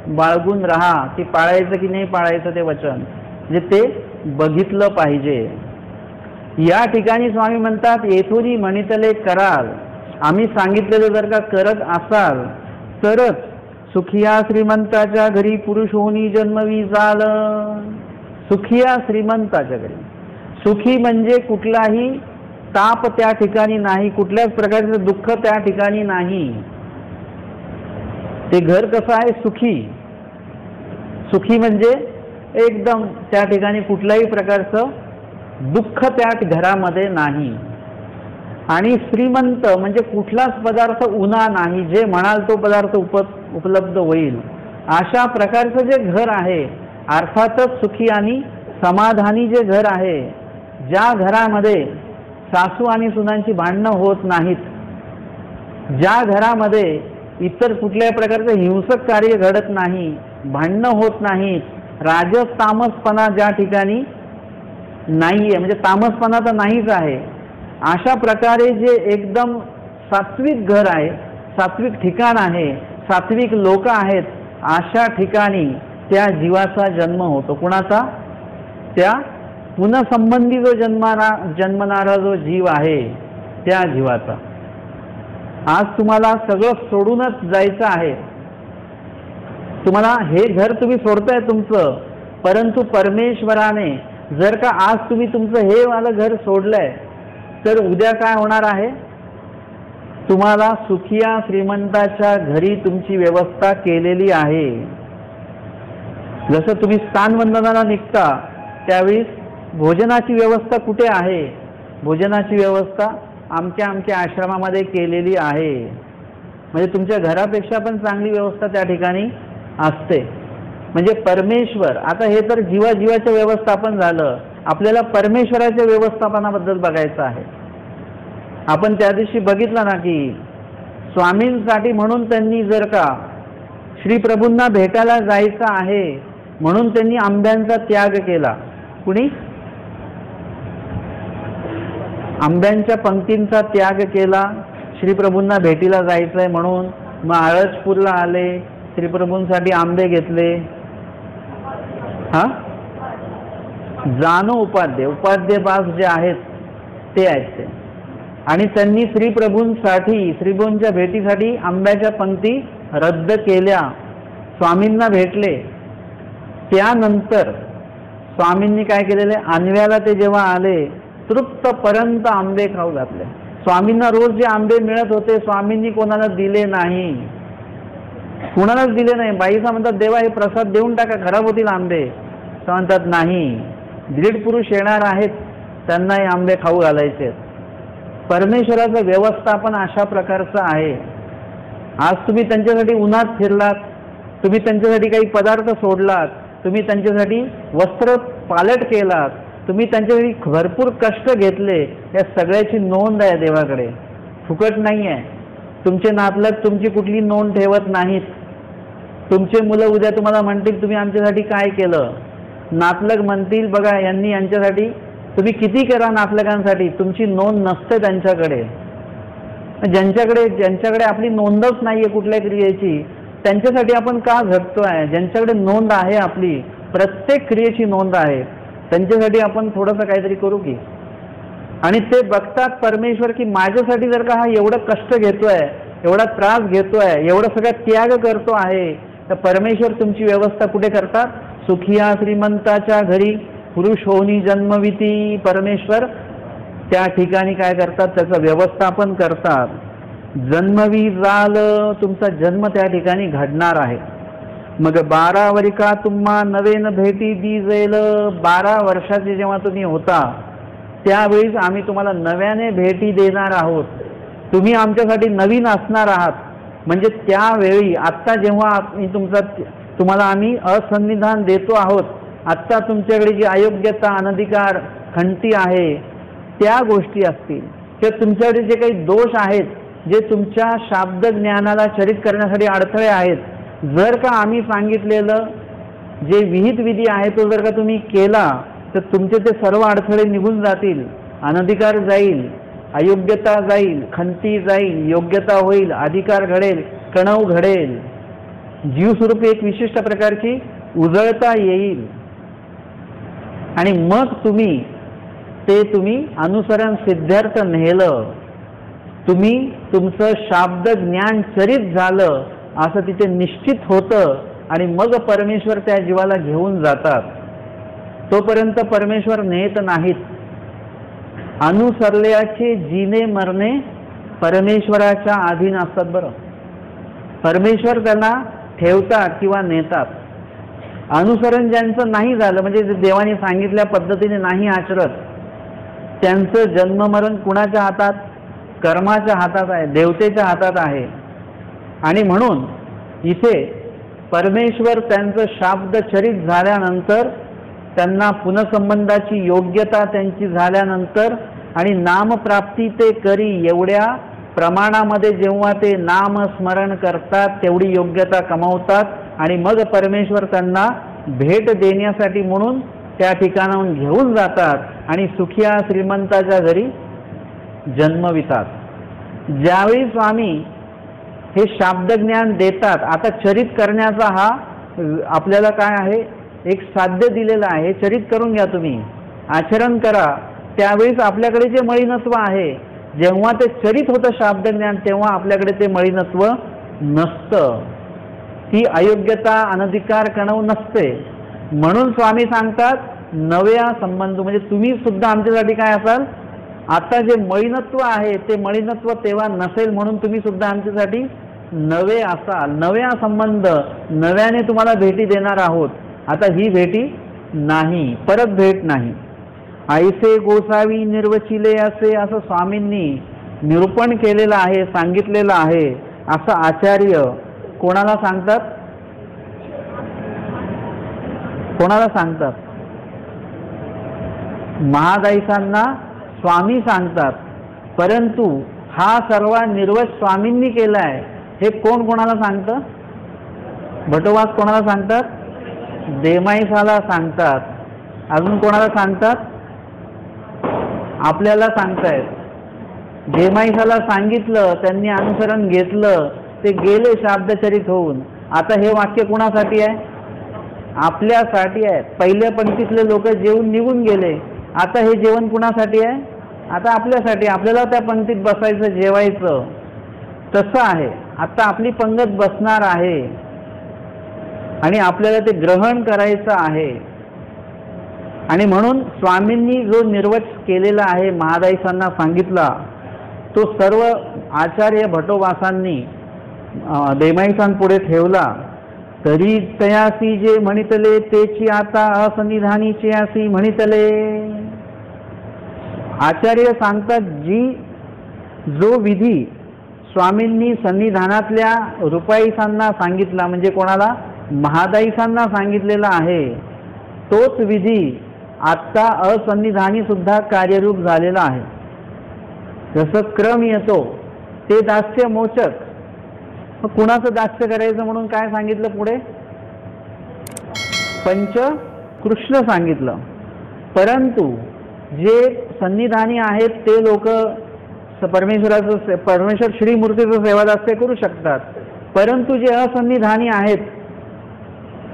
बाळगून राहा की पाळायचं की नाही पाळायचं ते वचन, म्हणजे ते बघितलं पाहिजे. या ठिकाणी स्वामी म्हणतात येथून म्हणितले कराल. आम्ही सांगितलेलं जर का करत असाल तरच सुखिया श्रीमंताच्या घरी पुरुष होणी जन्मवी जाल. सुखिया श्रीमंताच्या घरी. सुखी म्हणजे कुठलाही ताप त्या ठिकाणी नाही, कुठल्याच प्रकारचं दुःख त्या ठिकाणी नाही. ते घर कसं आहे? सुखी. सुखी म्हणजे एकदम त्या ठिकाणी कुठल्याही प्रकारचं दुःख त्या घरामध्ये नाही. आणि श्रीमंत म्हणजे कुठलाच पदार्थ उणा नाही, जे म्हणाल तो पदार्थ उपलब्ध होईल अशा प्रकारचं जे घर आहे. अर्थातच सुखी आणि समाधानी जे घर आहे, ज्या घरामध्ये सासू आणि सुनांची भांडणं होत नाहीत, ज्या घरामध्ये इतर कुठल्याही प्रकारचं हिंसक कार्य घडत नाही, भांडणं होत नाहीत, राजस तामसपणा ज्या ठिकाणी नाहीये, म्हणजे तामसपणा तर नाहीच आहे, अशा प्रकारे जे एकदम सात्विक घर आहे, सात्विक ठिकाण आहे, सात्विक लोक आहेत, अशा ठिकाणी त्या जीवाचा जन्म होतो. कुणाचा? त्या पुनःसंबंधी जो जन्मणारा जो जीव आहे त्या जीवाचा. आज तुम्हाला सगळं सोडूनच जायचं आहे. तुम्हाला हे घर तुम्ही सोडताय तुमचं, परंतु परमेश्वराने जर का आज तुम्ही तुमचं हे वालं घर सोडलंय तर उद्या काय होणार आहे? तुम्हाला सुखिया श्रीमंताच्या घरी तुमची व्यवस्था केलेली आहे. जसं तुम्ही स्थानवंदनाला निघता त्यावेळी भोजनाची व्यवस्था कुठे आहे? भोजनाची व्यवस्था आमच्या आमच्या आश्रमामध्ये केलेली आहे. म्हणजे तुमच्या घरापेक्षा पण चांगली व्यवस्था त्या ठिकाणी असते. म्हणजे परमेश्वर, आता हे तर जीवाजीवाचं व्यवस्थापन झालं, आपल्याला परमेश्वराच्या व्यवस्थापनाबद्दल बघायचं आहे. आपण त्या दिवशी बघितलं ना की स्वामींसाठी म्हणून त्यांनी जर का श्री प्रभूंना भेटायला जायचं आहे म्हणून त्यांनी आंब्यांचा त्याग केला. कुणी? आंब्यांच्या पंक्तींचा त्याग केला. श्रीप्रभूंना भेटीला जायचंय म्हणून मग आळसपूरला आले, श्रीप्रभूंसाठी आंबे घेतले. हा, जाणो उपाध्ये पास जे आहेत ते आहेत ते. आणि त्यांनी श्रीप्रभूंसाठी, श्रीप्रभूंच्या भेटीसाठी आंब्याच्या पंक्ती रद्द केल्या, स्वामींना भेटले. त्यानंतर स्वामींनी काय केलेले? अन्व्याला ते जेव्हा आले तृप्तपर्यंत आंबे खाऊ घातले. स्वामींना रोज जे आंबे मिळत होते स्वामींनी कोणाला दिले नाही, कुणालाच दिले नाही. बाईसा म्हणतात देवा हे प्रसाद देऊन टाका, खराब होतील आंबे. म्हणतात नाही, दृढ पुरुष येणार आहेत त्यांना हे आंबे खाऊ घालायचे. परमेश्वराचं व्यवस्थापन अशा प्रकारचं आहे. आज तुम्ही त्यांच्यासाठी उन्हात फिरलात, तुम्ही त्यांच्यासाठी काही पदार्थ सोडलात, तुम्ही त्यांच्यासाठी वस्त्र पालट केलात, तुम्ही त्यांच्यासाठी भरपूर कष्ट घेतले, या सगळ्याची नोंद आहे देवाकडे, फुकट नाही आहे. तुमचे नातलग तुमची कुठली नोंद ठेवत नाहीत. तुमचे मुलं उद्या तुम्हाला म्हणतील तुम्ही आमच्यासाठी काय केलं. नातलग म्हणतील बघा यांनी यांच्यासाठी, तुम्ही किती करा नातलगांसाठी, तुमची नोंद नसते त्यांच्याकडे. ज्यांच्याकडे आपली नोंदच नाहीये कुठल्या क्रियेची, त्यांच्यासाठी आपण का झटतोय? ज्यांच्याकडे नोंद आहे, आपली प्रत्येक क्रियेची नोंद आहे, त्यांच्यासाठी आपण थोडंसं काहीतरी करू की. आणि ते बघतात परमेश्वर की माझ्यासाठी जर का हा एवढं कष्ट घेतोय, एवढा त्रास घेतोय, एवढं सगळं त्याग करतो आहे, तर परमेश्वर तुमची व्यवस्था कुठे करतात? सुखिया श्रीमंताच्या घरी पुरुष होनी जन्मविती. परमेश्वर त्या ठिकाणी काय करतात? त्याचं व्यवस्थापन करतात. जन्मवी जाल, तुमचा जन्म त्या ठिकाणी घडणार आहे. मग 12 वरिका तुम्हा नवेन भेटी दी जाईल. 12 वर्षाचे जेव्हा तुम्ही होता त्यावेळीच आम्ही तुम्हाला नव्याने भेटी देणार आहोत. तुम्ही आमच्यासाठी नवीन असणार आहात. म्हणजे त्यावेळी आत्ता जेव्हा तुम्हाला आम्ही असन्निधान देतो आहोत, आत्ता तुमच्याकडे जी अयोग्यता, अनधिकार, खंती आहे त्या गोष्टी असतील, किंवा तुमच्याकडे जे काही दोष आहेत, जे तुमच्या शाब्द ज्ञानाला चरित करण्यासाठी अडथळे आहेत, जर का आम्ही सांगितलेलं जे विहित विधी आहे तो जर का तुम्ही केला तर तुमचे ते सर्व अडथळे निघून जातील. अनधिकार जाईल, अयोग्यता जाईल, खंती जाईल, योग्यता होईल, अधिकार घडेल, कणव घडेल, जीवस्वरूपी एक विशिष्ट प्रकारची उजळता येईल. आणि मग तुम्ही अनुसरण सिद्धार्थ नेलं, तुम्ही तुमचं शाब्द ज्ञान चरित झालं असं तिथे निश्चित होतं. आणि मग परमेश्वर त्या जीवाला घेऊन जातात. तोपर्यंत परमेश्वर नेत नाहीत. अनुसरल्याचे जीने मरणे परमेश्वराच्या अधीन असतात. बरं, परमेश्वर त्यांना ठेवतात किंवा नेतात. अनुसरण ज्यांचं नाही झालं, म्हणजे देवाने सांगितल्या पद्धतीने नाही आचरत, त्यांचं जन्ममरण कुणाच्या हातात? कर्माच्या हातात आहे, देवतेच्या हातात आहे. आणि म्हणून इथे परमेश्वर त्यांचं शाब्द चरित झाल्यानंतर, त्यांना पुनःसंबंधाची योग्यता त्यांची झाल्यानंतर आणि नामप्राप्ती ते करी एवढ्या प्रमाणामध्ये जेव्हा ते नाम स्मरण करतात, तेवढी योग्यता कमावतात. आणि मग परमेश्वर त्यांना भेट देण्यासाठी म्हणून त्या ठिकाणाहून घेऊन जातात आणि सुखिया श्रीमंताच्या घरी जन्मवितात. ज्यावेळी स्वामी हे शाब्दज्ञान देतात, आता चरित करण्याचा हा आपल्याला काय आहे? एक साध्य दिलेलं आहे. चरित करून घ्या, तुम्ही आचरण करा. त्यावेळीच आपल्याकडे जे मळीनत्व आहे, जेव्हा ते चरित होतं शाब्दज्ञान, तेव्हा आपल्याकडे ते मळीनत्व नसतं, ती अयोग्यता, अनधिकार, कणव नसते. म्हणून स्वामी सांगतात नव्या संबंध, म्हणजे तुम्ही सुद्धा आमच्यासाठी काय असाल? आता जे मळीनत्व आहे ते मळीनत्व तेव्हा नसेल, म्हणून तुम्ही सुद्धा आमच्यासाठी नवे असाल. नव्या संबंध, नव्याने तुम्हाला भेटी देणार आहोत. आता ही भेटी नाही, परत भेट नाही. ऐसे गोसावी निर्वचिले असे, असं स्वामींनी निरूपण केलेलं आहे, सांगितलेलं आहे. असं आचार्य कोणाला सांगतात? कोणाला सांगतात? महादायिसांना स्वामी सांगतात. परंतु हा सर्व निर्वच स्वामींनी केलाय हे कोण कोणाला सांगतं? भटोबास कोणाला सांगतात? देमाईसाला सांगतात. अजून कोणाला सांगतात? आपल्याला सांगतायत. देमाईसाला सांगितलं, त्यांनी अनुसरण घेतलं, ते गेले शाब्दचरित होऊन. आता हे वाक्य कोणासाठी आहे? आपल्यासाठी आहे. पहिल्या पंक्तीतले लोक जेवून निघून गेले, आता हे जेवण कुणासाठी आहे? आता आपल्यासाठी. आपल्याला त्या पंक्तीत बसायचं, जेवायचं. तसं आहे, आता आपली पंगत बसणार आहे आणि आपल्याला ते ग्रहण करायचं आहे. आणि म्हणून स्वामींनी जो निर्वच केलेला आहे, महादायिसांना सांगितला, तो सर्व आचार्य भटोबासांनी देमाईसांपुढे ठेवला. तरी तयासी जे म्हणितले तेची आता असन्निधानीचे असी म्हणितले. आचार्य सांगतात जो विधी स्वामींनी सन्निधानातल्या रुपाईसांना सांगितला, म्हणजे कोणाला? महादायिसांना सांगितलेला आहे, तोच विधी आत्ता असन्निधानी सुद्धा कार्यरूप झालेला आहे. जसं क्रम येतो ते दास्य मोचक. कुणाचं दास्य करायचं म्हणून काय सांगितलं पुढे? पंच कृष्ण सांगितलं. परंतु जे सन्निधानी आहेत ते लोक परमेश्वर श्रीमूर्तीचं सेवादास ते करू शकतात, परंतु जे असन्निधानी आहेत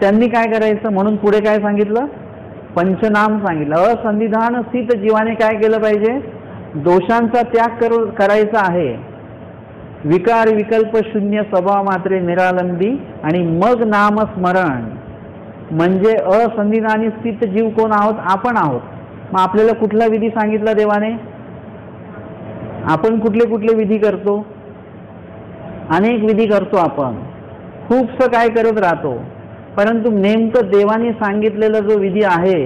त्यांनी काय करायचं, म्हणून पुढे काय सांगितलं, पंचनाम सांगितलं. असन्निधान स्थित जीवाने काय केलं पाहिजे, दोषांचा त्याग करायचा आहे, विकार विकल्प शून्य स्वभाव मात्रे निरालंबी, आणि मग नामस्मरण. म्हणजे असन्निधानी स्थित जीव कोण आहोत, आपण आहोत. मग आपल्याला कुठला विधी सांगितला देवाने, आपण कुठले कुठले विधी करतो, अनेक विधी करतो, आपण खूपसं काय करत राहतो, परंतु नेमकं देवाने सांगितलेला जो विधी आहे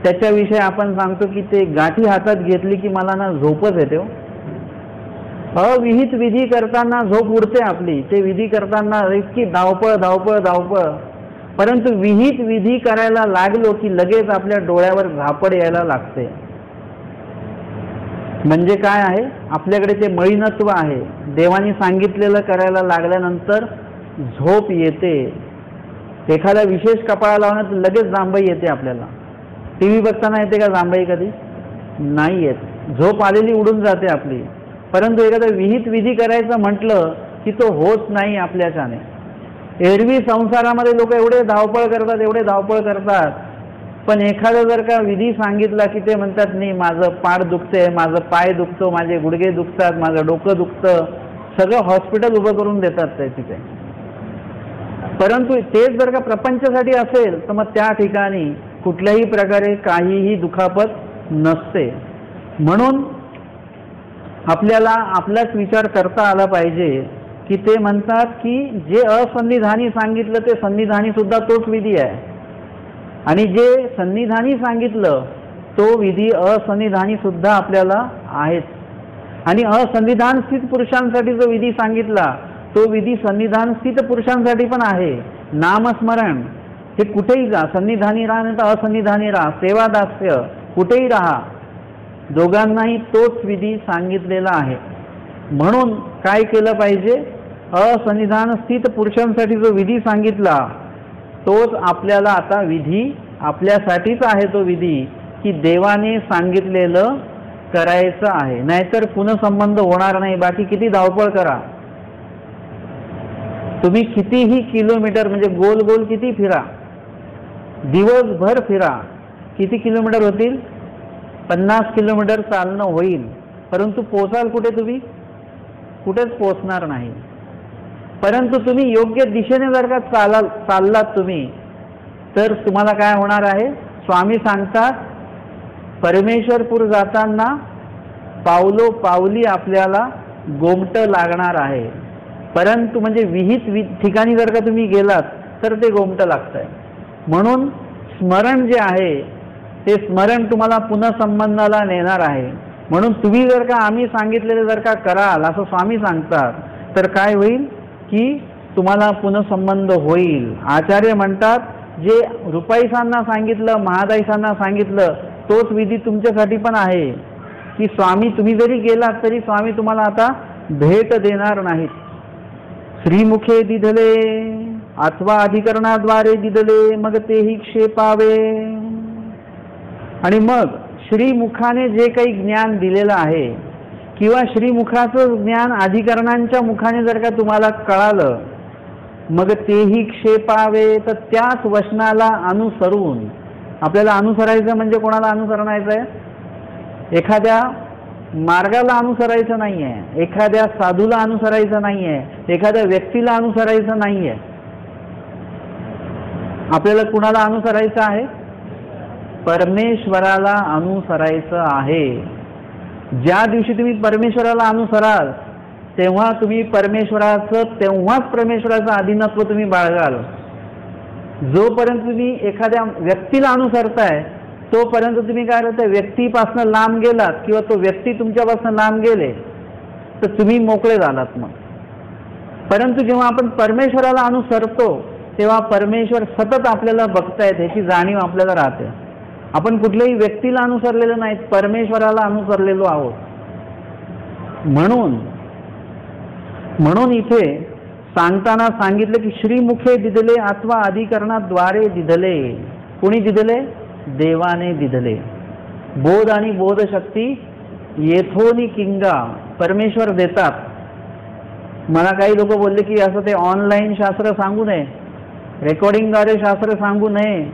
त्याच्याविषयी आपण सांगतो की ते गाठी हातात घेतली की मला ना झोपच येते. अविहित विधी करताना झोप उडते आपली, ते विधी करताना इतकी धावपळ धावपळ धावपळ, परंतु विहित विधी करायला लागलो की लगेच आपल्या डोळ्यावर झापड यायला लागते. म्हणजे काय आहे, आपल्याकडे ते मळीनत्व आहे. देवाने सांगितलेलं करायला लागल्यानंतर झोप येते. एखादा विशेष कपाळा लावण्यात लगेच जांभई येते. आपल्याला टीव्ही बघताना येते का जांभई, कधी नाही येत. झोप आलेली उडून जाते आपली. परंतु एखादा विहित विधी करायचं म्हटलं की तो होत नाही आपल्याच्याने. एरवी संसारामध्ये लोक एवढे धावपळ करतात, एवढे धावपळ करतात, पण एखादा जर का विधी सांगितला की ते म्हणतात नाही माझं पाठ दुखते, माझं पाय दुखतो, माझे गुडघे दुखतात, माझं डोकं दुखतं, सगळं हॉस्पिटल उभं करून देतात ते तिथे. परंतु तेच जर का प्रपंचासाठी असेल तर मग त्या ठिकाणी कुठल्याही प्रकारे काहीही दुखापत नसते. म्हणून आपल्याला आपलाच विचार करता आला पाहिजे की ते म्हणतात की जे असन्निधानी सांगितलं ते सन्निधानी सुद्धा तोच विधी आहे, आणि जे सन्निधानी सांगितलं तो विधी असन्निधानी सुद्धा आपल्याला आहेच. आणि असन्निधान स्थित पुरुषांसाठी जो विधी सांगितला तो विधी सन्निधान स्थित पुरुषांसाठी पण आहे. नामस्मरण हे कुठेही जा, सन्निधानी राहा नाही तर असन्निधानी राहा, सेवादास्य कुठेही राहा, दोघांनाही तोच विधी सांगितलेला आहे. म्हणून काय केलं पाहिजे, असन्निधान स्थित पुरुषांसाठी जो विधी सांगितला तोच आपल्याला आता विधी आपल्यासाठीच आहे. तो विधी की देवाने सांगितलेलं करायचं आहे, नाहीतर पुनःसंबंध होणार नाही. बाकी किती धावपळ करा तुम्ही, कितीही किलोमीटर म्हणजे गोल गोल किती फिरा, दिवसभर फिरा, किती किलोमीटर होतील, 50 किलोमीटर चालणं होईल, परंतु पोचाल कुठे तुम्ही, कुठेच पोचणार नाही. परंतु तुम्ही योग्य दिशेने जर का चाललात तुम्ही तर तुम्हाला काय होणार आहे. स्वामी सांगतात परमेश्वरपूर जाताना पावलो पावली आपल्याला गोमट लागणार आहे. परंतु म्हणजे विहित ठिकाणी जर का तुम्ही गेलात तर ते गोमट लागतंय. म्हणून स्मरण जे आहे ते स्मरण तुम्हाला पुनःसंबंधाला नेणार आहे. म्हणून तुम्ही जर का आम्ही सांगितलेले जर का कराल असं स्वामी सांगतात तर काय होईल की तुम्हाला पुनःसंबंध होईल. आचार्य म्हणतात जे रुपाईसांना सांगितलं, महादाईसांना सांगितलं तोच विधी तुमच्यासाठी पण आहे की स्वामी तुम्ही जरी गेलात तरी स्वामी तुम्हाला आता भेट देणार नाहीत. श्रीमुखे दिधले अथवा अधिकरणाद्वारे दिधले मग तेही क्षेपावे. आणि मग श्रीमुखाने जे काही ज्ञान दिलेलं आहे किंवा श्रीमुखाचं ज्ञान अधिकरणांच्या मुखाने जर का तुम्हाला कळालं मग तेही क्षेपावे. तर त्याच वचनाला अनुसरून आपल्याला अनुसरायचं. म्हणजे कोणाला अनुसरणायचं आहे, एखाद्या मार्गाला अनुसरायचं नाही आहे, एखाद्या साधूला अनुसरायचं नाही आहे, एखाद्या व्यक्तीला अनुसरायचं नाही आहे. आपल्याला कुणाला अनुसरायचं आहे, परमेश्वराला अनुसरायचं आहे. ज्या दिवशी तुम्ही परमेश्वराला अनुसराल तेव्हा तुम्ही परमेश्वराचं, तेव्हाच परमेश्वराचं अधीनत्व तुम्ही बाळगाल. जोपर्यंत तुम्ही एखाद्या व्यक्तीला अनुसरताय तोपर्यंत तुम्ही काय करताय, व्यक्तीपासून लांब गेलात किंवा तो व्यक्ती तुमच्यापासून लांब गेले तर तुम्ही मोकळे झालात मग. परंतु जेव्हा आपण परमेश्वराला अनुसरतो तेव्हा परमेश्वर सतत आपल्याला बघतायत ह्याची जाणीव आपल्याला राहते. आपण कुठल्याही व्यक्तीला अनुसरलेलं नाहीत, परमेश्वराला अनुसरलेलो आहोत. म्हणून इथे सांगताना सांगितलं की श्रीमुखे दिधले अथवा अधिकरणाद्वारे दिधले. कोणी दिधले, देवाने दिधले. बोध आणि बोधशक्ती येथोनी किंगा परमेश्वर देतात. मला काही लोक बोलले की असं ते ऑनलाईन शास्त्र सांगू नये, रेकॉर्डिंगद्वारे शास्त्र सांगू नये.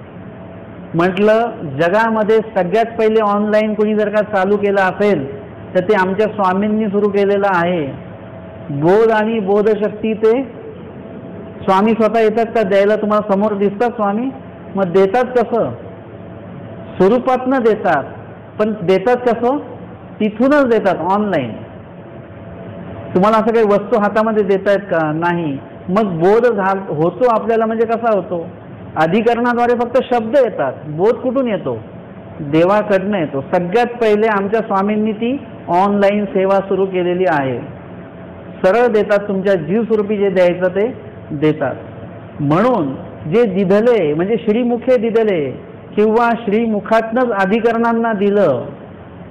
म्हटलं जगामध्ये सगळ्यात पहिले ऑनलाईन कोणी जर का चालू केलं असेल तर ते आमच्या स्वामींनी सुरू केलेलं आहे. बोध आणि बोधशक्ती ते स्वामी स्वतः येतात का द्यायला? तुम्हाला समोर दिसतात स्वामी? मग देतात कसं? स्वरूपातनं देतात. पण देतात कसं? तिथूनच देतात, ऑनलाईन. तुम्हाला असं काही वस्तू हातामध्ये देतायत का? नाही. मग बोध होतो आपल्याला म्हणजे कसा होतो? अधिकरणाद्वारे फक्त शब्द येतात. बोध कुठून येतो? देवाकडनं येतो. सगळ्यात पहिले आमच्या स्वामींनी ती ऑनलाईन सेवा सुरू केलेली आहे. सरळ देतात, तुमच्या जीव स्वरूपी जे द्यायचं ते देतात. म्हणून जे दिधले म्हणजे श्रीमुखे दिधले किंवा श्रीमुखातनंच अधिकरणांना दिलं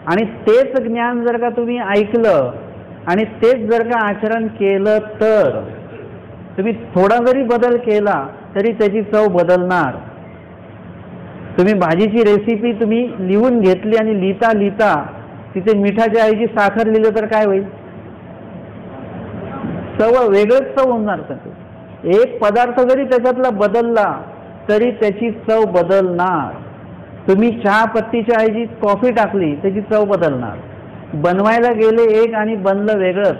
आणि तेच ज्ञान जर का तुम्ही ऐकलं आणि तेच जर का आचरण केलं तर तुम्ही थोडा जरी बदल केला तरी त्याची चव बदलणार. तुम्ही भाजीची रेसिपी तुम्ही लिहून घेतली आणि लिहिता लिहिता तिथे मिठाच्या ऐवजी साखर लिहिलं तर काय होईल? चव वेगळंच चव होणार. एक पदार्थ जरी त्याच्यातला बदलला तरी त्याची चव बदलणार. तुम्ही चहा पत्तीच्या ऐवजी कॉफी टाकली त्याची चव बदलणार. बनवायला गेले एक आणि बनलं वेगळंच.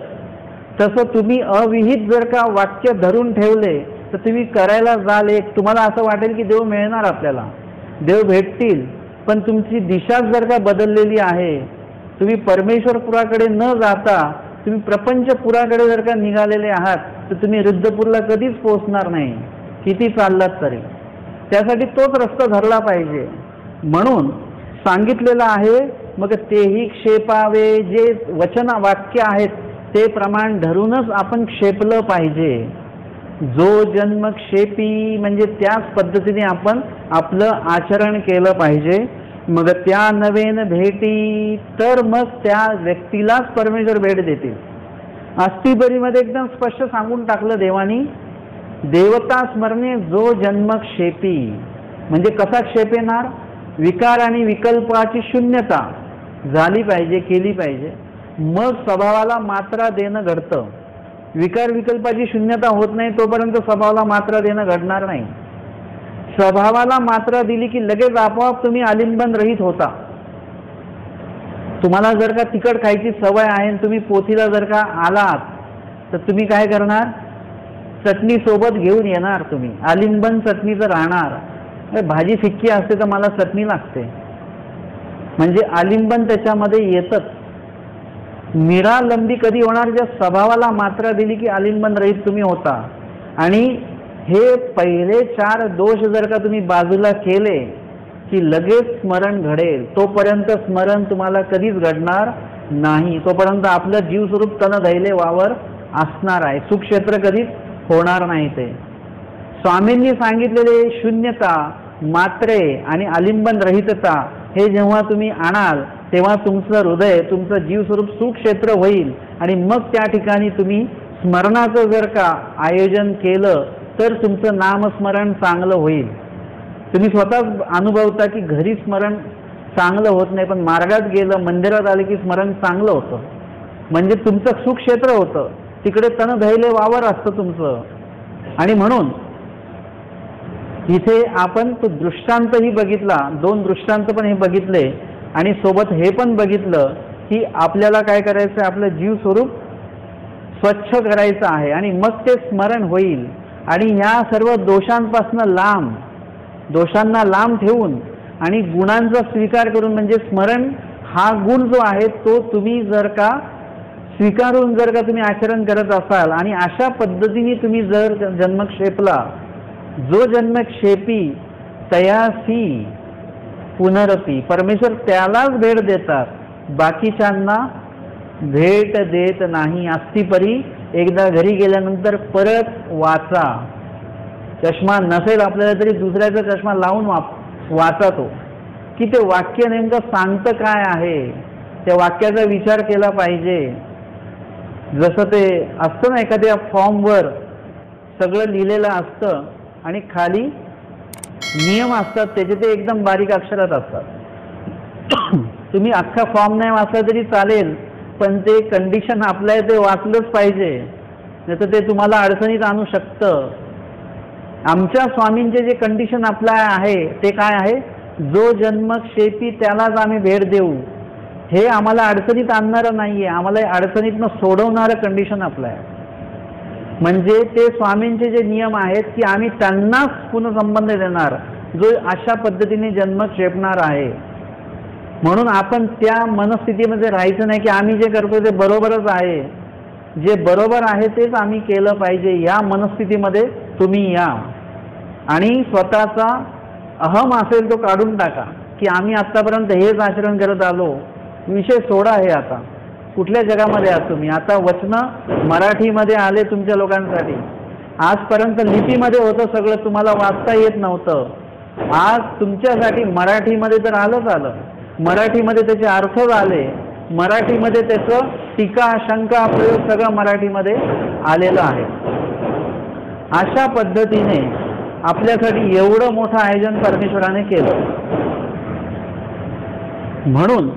तसं तुम्ही अविहित जर का वाक्य धरून ठेवले तर तुम्ही करायला जाल एक. तुम्हाला असं वाटेल की देव मिळणार आपल्याला, देव भेटतील, पण तुमची दिशाच जर का बदललेली आहे. तुम्ही परमेश्वरपुराकडे न जाता तुम्ही प्रपंचपुराकडे जर का निघालेले आहात तर तुम्ही रुद्रपूरला कधीच पोहोचणार नाही, किती चाललात तरी. त्यासाठी तोच रस्ता धरला पाहिजे. म्हणून सांगितलेलं आहे, मग तेही क्षेपावे. जे वचन वाक्य आहेत ते प्रमाण धरूनच आपण क्षेपलं पाहिजे. जो जन्म क्षेपी म्हणजे त्याच पद्धतीने आपण आपलं आचरण केलं पाहिजे. मग त्या नवेन भेटी तर मग त्या व्यक्तीलाच परमेश्वर भेट देतील. अस्तिबरीमध्ये एकदम स्पष्ट सांगून टाकलं देवानी, देवता स्मरणे जो जन्म क्षेपी. म्हणजे कसा क्षेप येणार? विकार आणि विकल्पाची शून्यता झाली पाहिजे, केली पाहिजे. मग स्वभावाला मात्रा देणं घडतं. विकार विकल्पाची शून्यता होत नाही तोपर्यंत स्वभावाला मात्रा देणं घडणार नाही. स्वभावाला मात्रा दिली की लगेच आपोआप तुम्ही आलिंबन रहित होता. तुम्हाला जर का तिखट खायची सवय आहे आणि तुम्ही पोथीला जर का आलात तर तुम्ही काय करणार? चटणी सोबत घेऊन येणार. तुम्ही आलिंबन चटणीचं राहणार. भाजी फिक्की असते तर मला चटणी लागते, म्हणजे आलिंबन त्याच्यामध्ये येतच. निरालंबी कधी होणार? ज्या स्वभावाला मात्रा दिली की आलिंबन रहित तुम्ही होता. आणि हे पहिले 4 दोष जर का तुम्ही बाजूला केले की लगेच स्मरण घडेल. तोपर्यंत स्मरण तुम्हाला कधीच घडणार नाही. तोपर्यंत आपलं जीवस्वरूप तन दैले वावर असणार आहे. सुक्षेत्र कधीच होणार नाही. ते स्वामींनी सांगितलेले शून्यता, मात्रे आणि आलिंबन रहितता हे जेव्हा तुम्ही आणाल तेव्हा तुमचं हृदय, तुमचं जीवस्वरूप सुक्षेत्र होईल. आणि मग त्या ठिकाणी तुम्ही स्मरणाचं जर का आयोजन केलं तर तुमचं नामस्मरण चांगलं होईल. तुम्ही स्वतः अनुभवता की घरी स्मरण चांगलं होत नाही, पण मार्गात गेलं, मंदिरात आले की स्मरण चांगलं होतं. म्हणजे तुमचं सुक्षेत्र होतं, तिकडे तन धैले वावर असतं तुमचं. आणि म्हणून इथे आपण तो दृष्टांतही बघितला, 2 दृष्टांत पण हे बघितले आणि सोबत हे पण बघितलं की आपल्याला काय करायचं, आपलं जीव स्वरूप स्वच्छ करायचं आहे आणि मग ते स्मरण होईल. आणि ह्या सर्व दोषांपासून लांब, दोषांना लांब ठेवून आणि गुणांचा स्वीकार करून, म्हणजे स्मरण हा गुण जो आहे तो तुम्ही जर का स्वीकारून जर का तुम्ही आचरण करत असाल आणि अशा पद्धतीने तुम्ही जर जन्मक्षेपला, जो जन्मक्षेपी तयासी पुनरपी, परमेश्वर त्यालाच भेट देतात, बाकीच्यांना भेट देत नाही. अस्तिपरी एकदा घरी गेल्यानंतर परत वाचा. चष्मा नसेल आपल्याला तरी दुसऱ्याचा चष्मा लावून वाचा तो, की ते वाक्य नेमकं सांगतं काय आहे. त्या वाक्याचा विचार केला पाहिजे. जसं ते असतं ना, एखाद्या फॉर्मवर सगळं लिहिलेलं असतं आणि खाली नियम असतात, त्याचे ते एकदम बारीक अक्षरात असतात. तुम्ही अख्खा फॉर्म नाही वाचला तरी चालेल, पण ते कंडिशन आपल्या ते वाचलंच पाहिजे, नाही तर ते तुम्हाला अडचणीत आणू शकतं. आमच्या स्वामींचे जे कंडिशन आपल्या आहे ते काय आहे, जो जन्म क्षेपी त्यालाच आम्ही भेट देऊ. हे आम्हाला अडचणीत आणणारं नाहीये, आम्हाला अडचणीतनं सोडवणारं कंडिशन आपलं आहे. म्हणजे ते स्वामींचे जे नियम आहेत की आम्ही त्यांनाच पुनःसंबंध देणार जो अशा पद्धतीने जन्म क्षेपणार आहे. म्हणून आपण त्या मनस्थितीमध्ये राहायचं नाही की आम्ही जे करतो ते बरोबरच आहे, जे बरोबर आहे तेच आम्ही केलं पाहिजे. या मनस्थितीमध्ये तुम्ही या आणि स्वतःचा अहम असेल तो काढून टाका की आम्ही आतापर्यंत हेच आचरण करत आलो. विषय सोडा. हे आता कुठल्या जगामध्ये आहात तुम्ही? आता वचनं मराठीमध्ये आले तुमच्या लोकांसाठी. आजपर्यंत लिपीमध्ये होतं सगळं, तुम्हाला वाचता येत नव्हतं. आज तुमच्यासाठी मराठीमध्ये तर आलंच आलं, मराठीमध्ये त्याचे अर्थ आले, मराठीमध्ये त्याचं टीका शंका प्रयोग सगळं मराठीमध्ये आलेलं आहे. अशा पद्धतीने आपल्यासाठी एवढं मोठं आयोजन परमेश्वराने केलं. म्हणून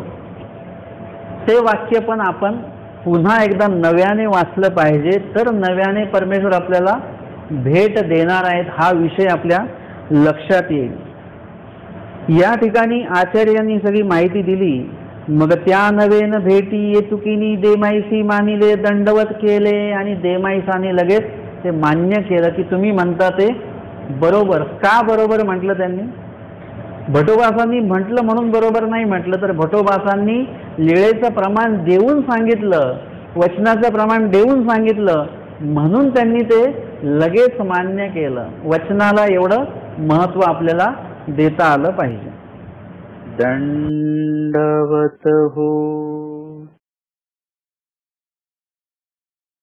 ते वाक्य पण आपण पुन्हा एकदा नव्याने वाचलं पाहिजे, तर नव्याने परमेश्वर आपल्याला भेट देणार आहेत हा विषय आपल्या लक्षात येईल. या ठिकाणी आचार्यांनी सगळी माहिती दिली. मग त्या नवेन भेटी येतुकीनी देमाईसी मानिले, दंडवत केले आणि देमाईसाने लगेच ते मान्य केलं की तुम्ही म्हणता ते बरोबर. का बरोबर म्हटलं त्यांनी? भटोबासांनी म्हटलं म्हणून बरोबर नाही म्हटलं, तर भटोबासांनी लीळेचं प्रमाण देऊन सांगितलं, वचनाचं प्रमाण देऊन सांगितलं, म्हणून त्यांनी ते लगेच मान्य केलं. वचनाला एवढं महत्व आपल्याला देता आलं पाहिजे. दंडवत हो.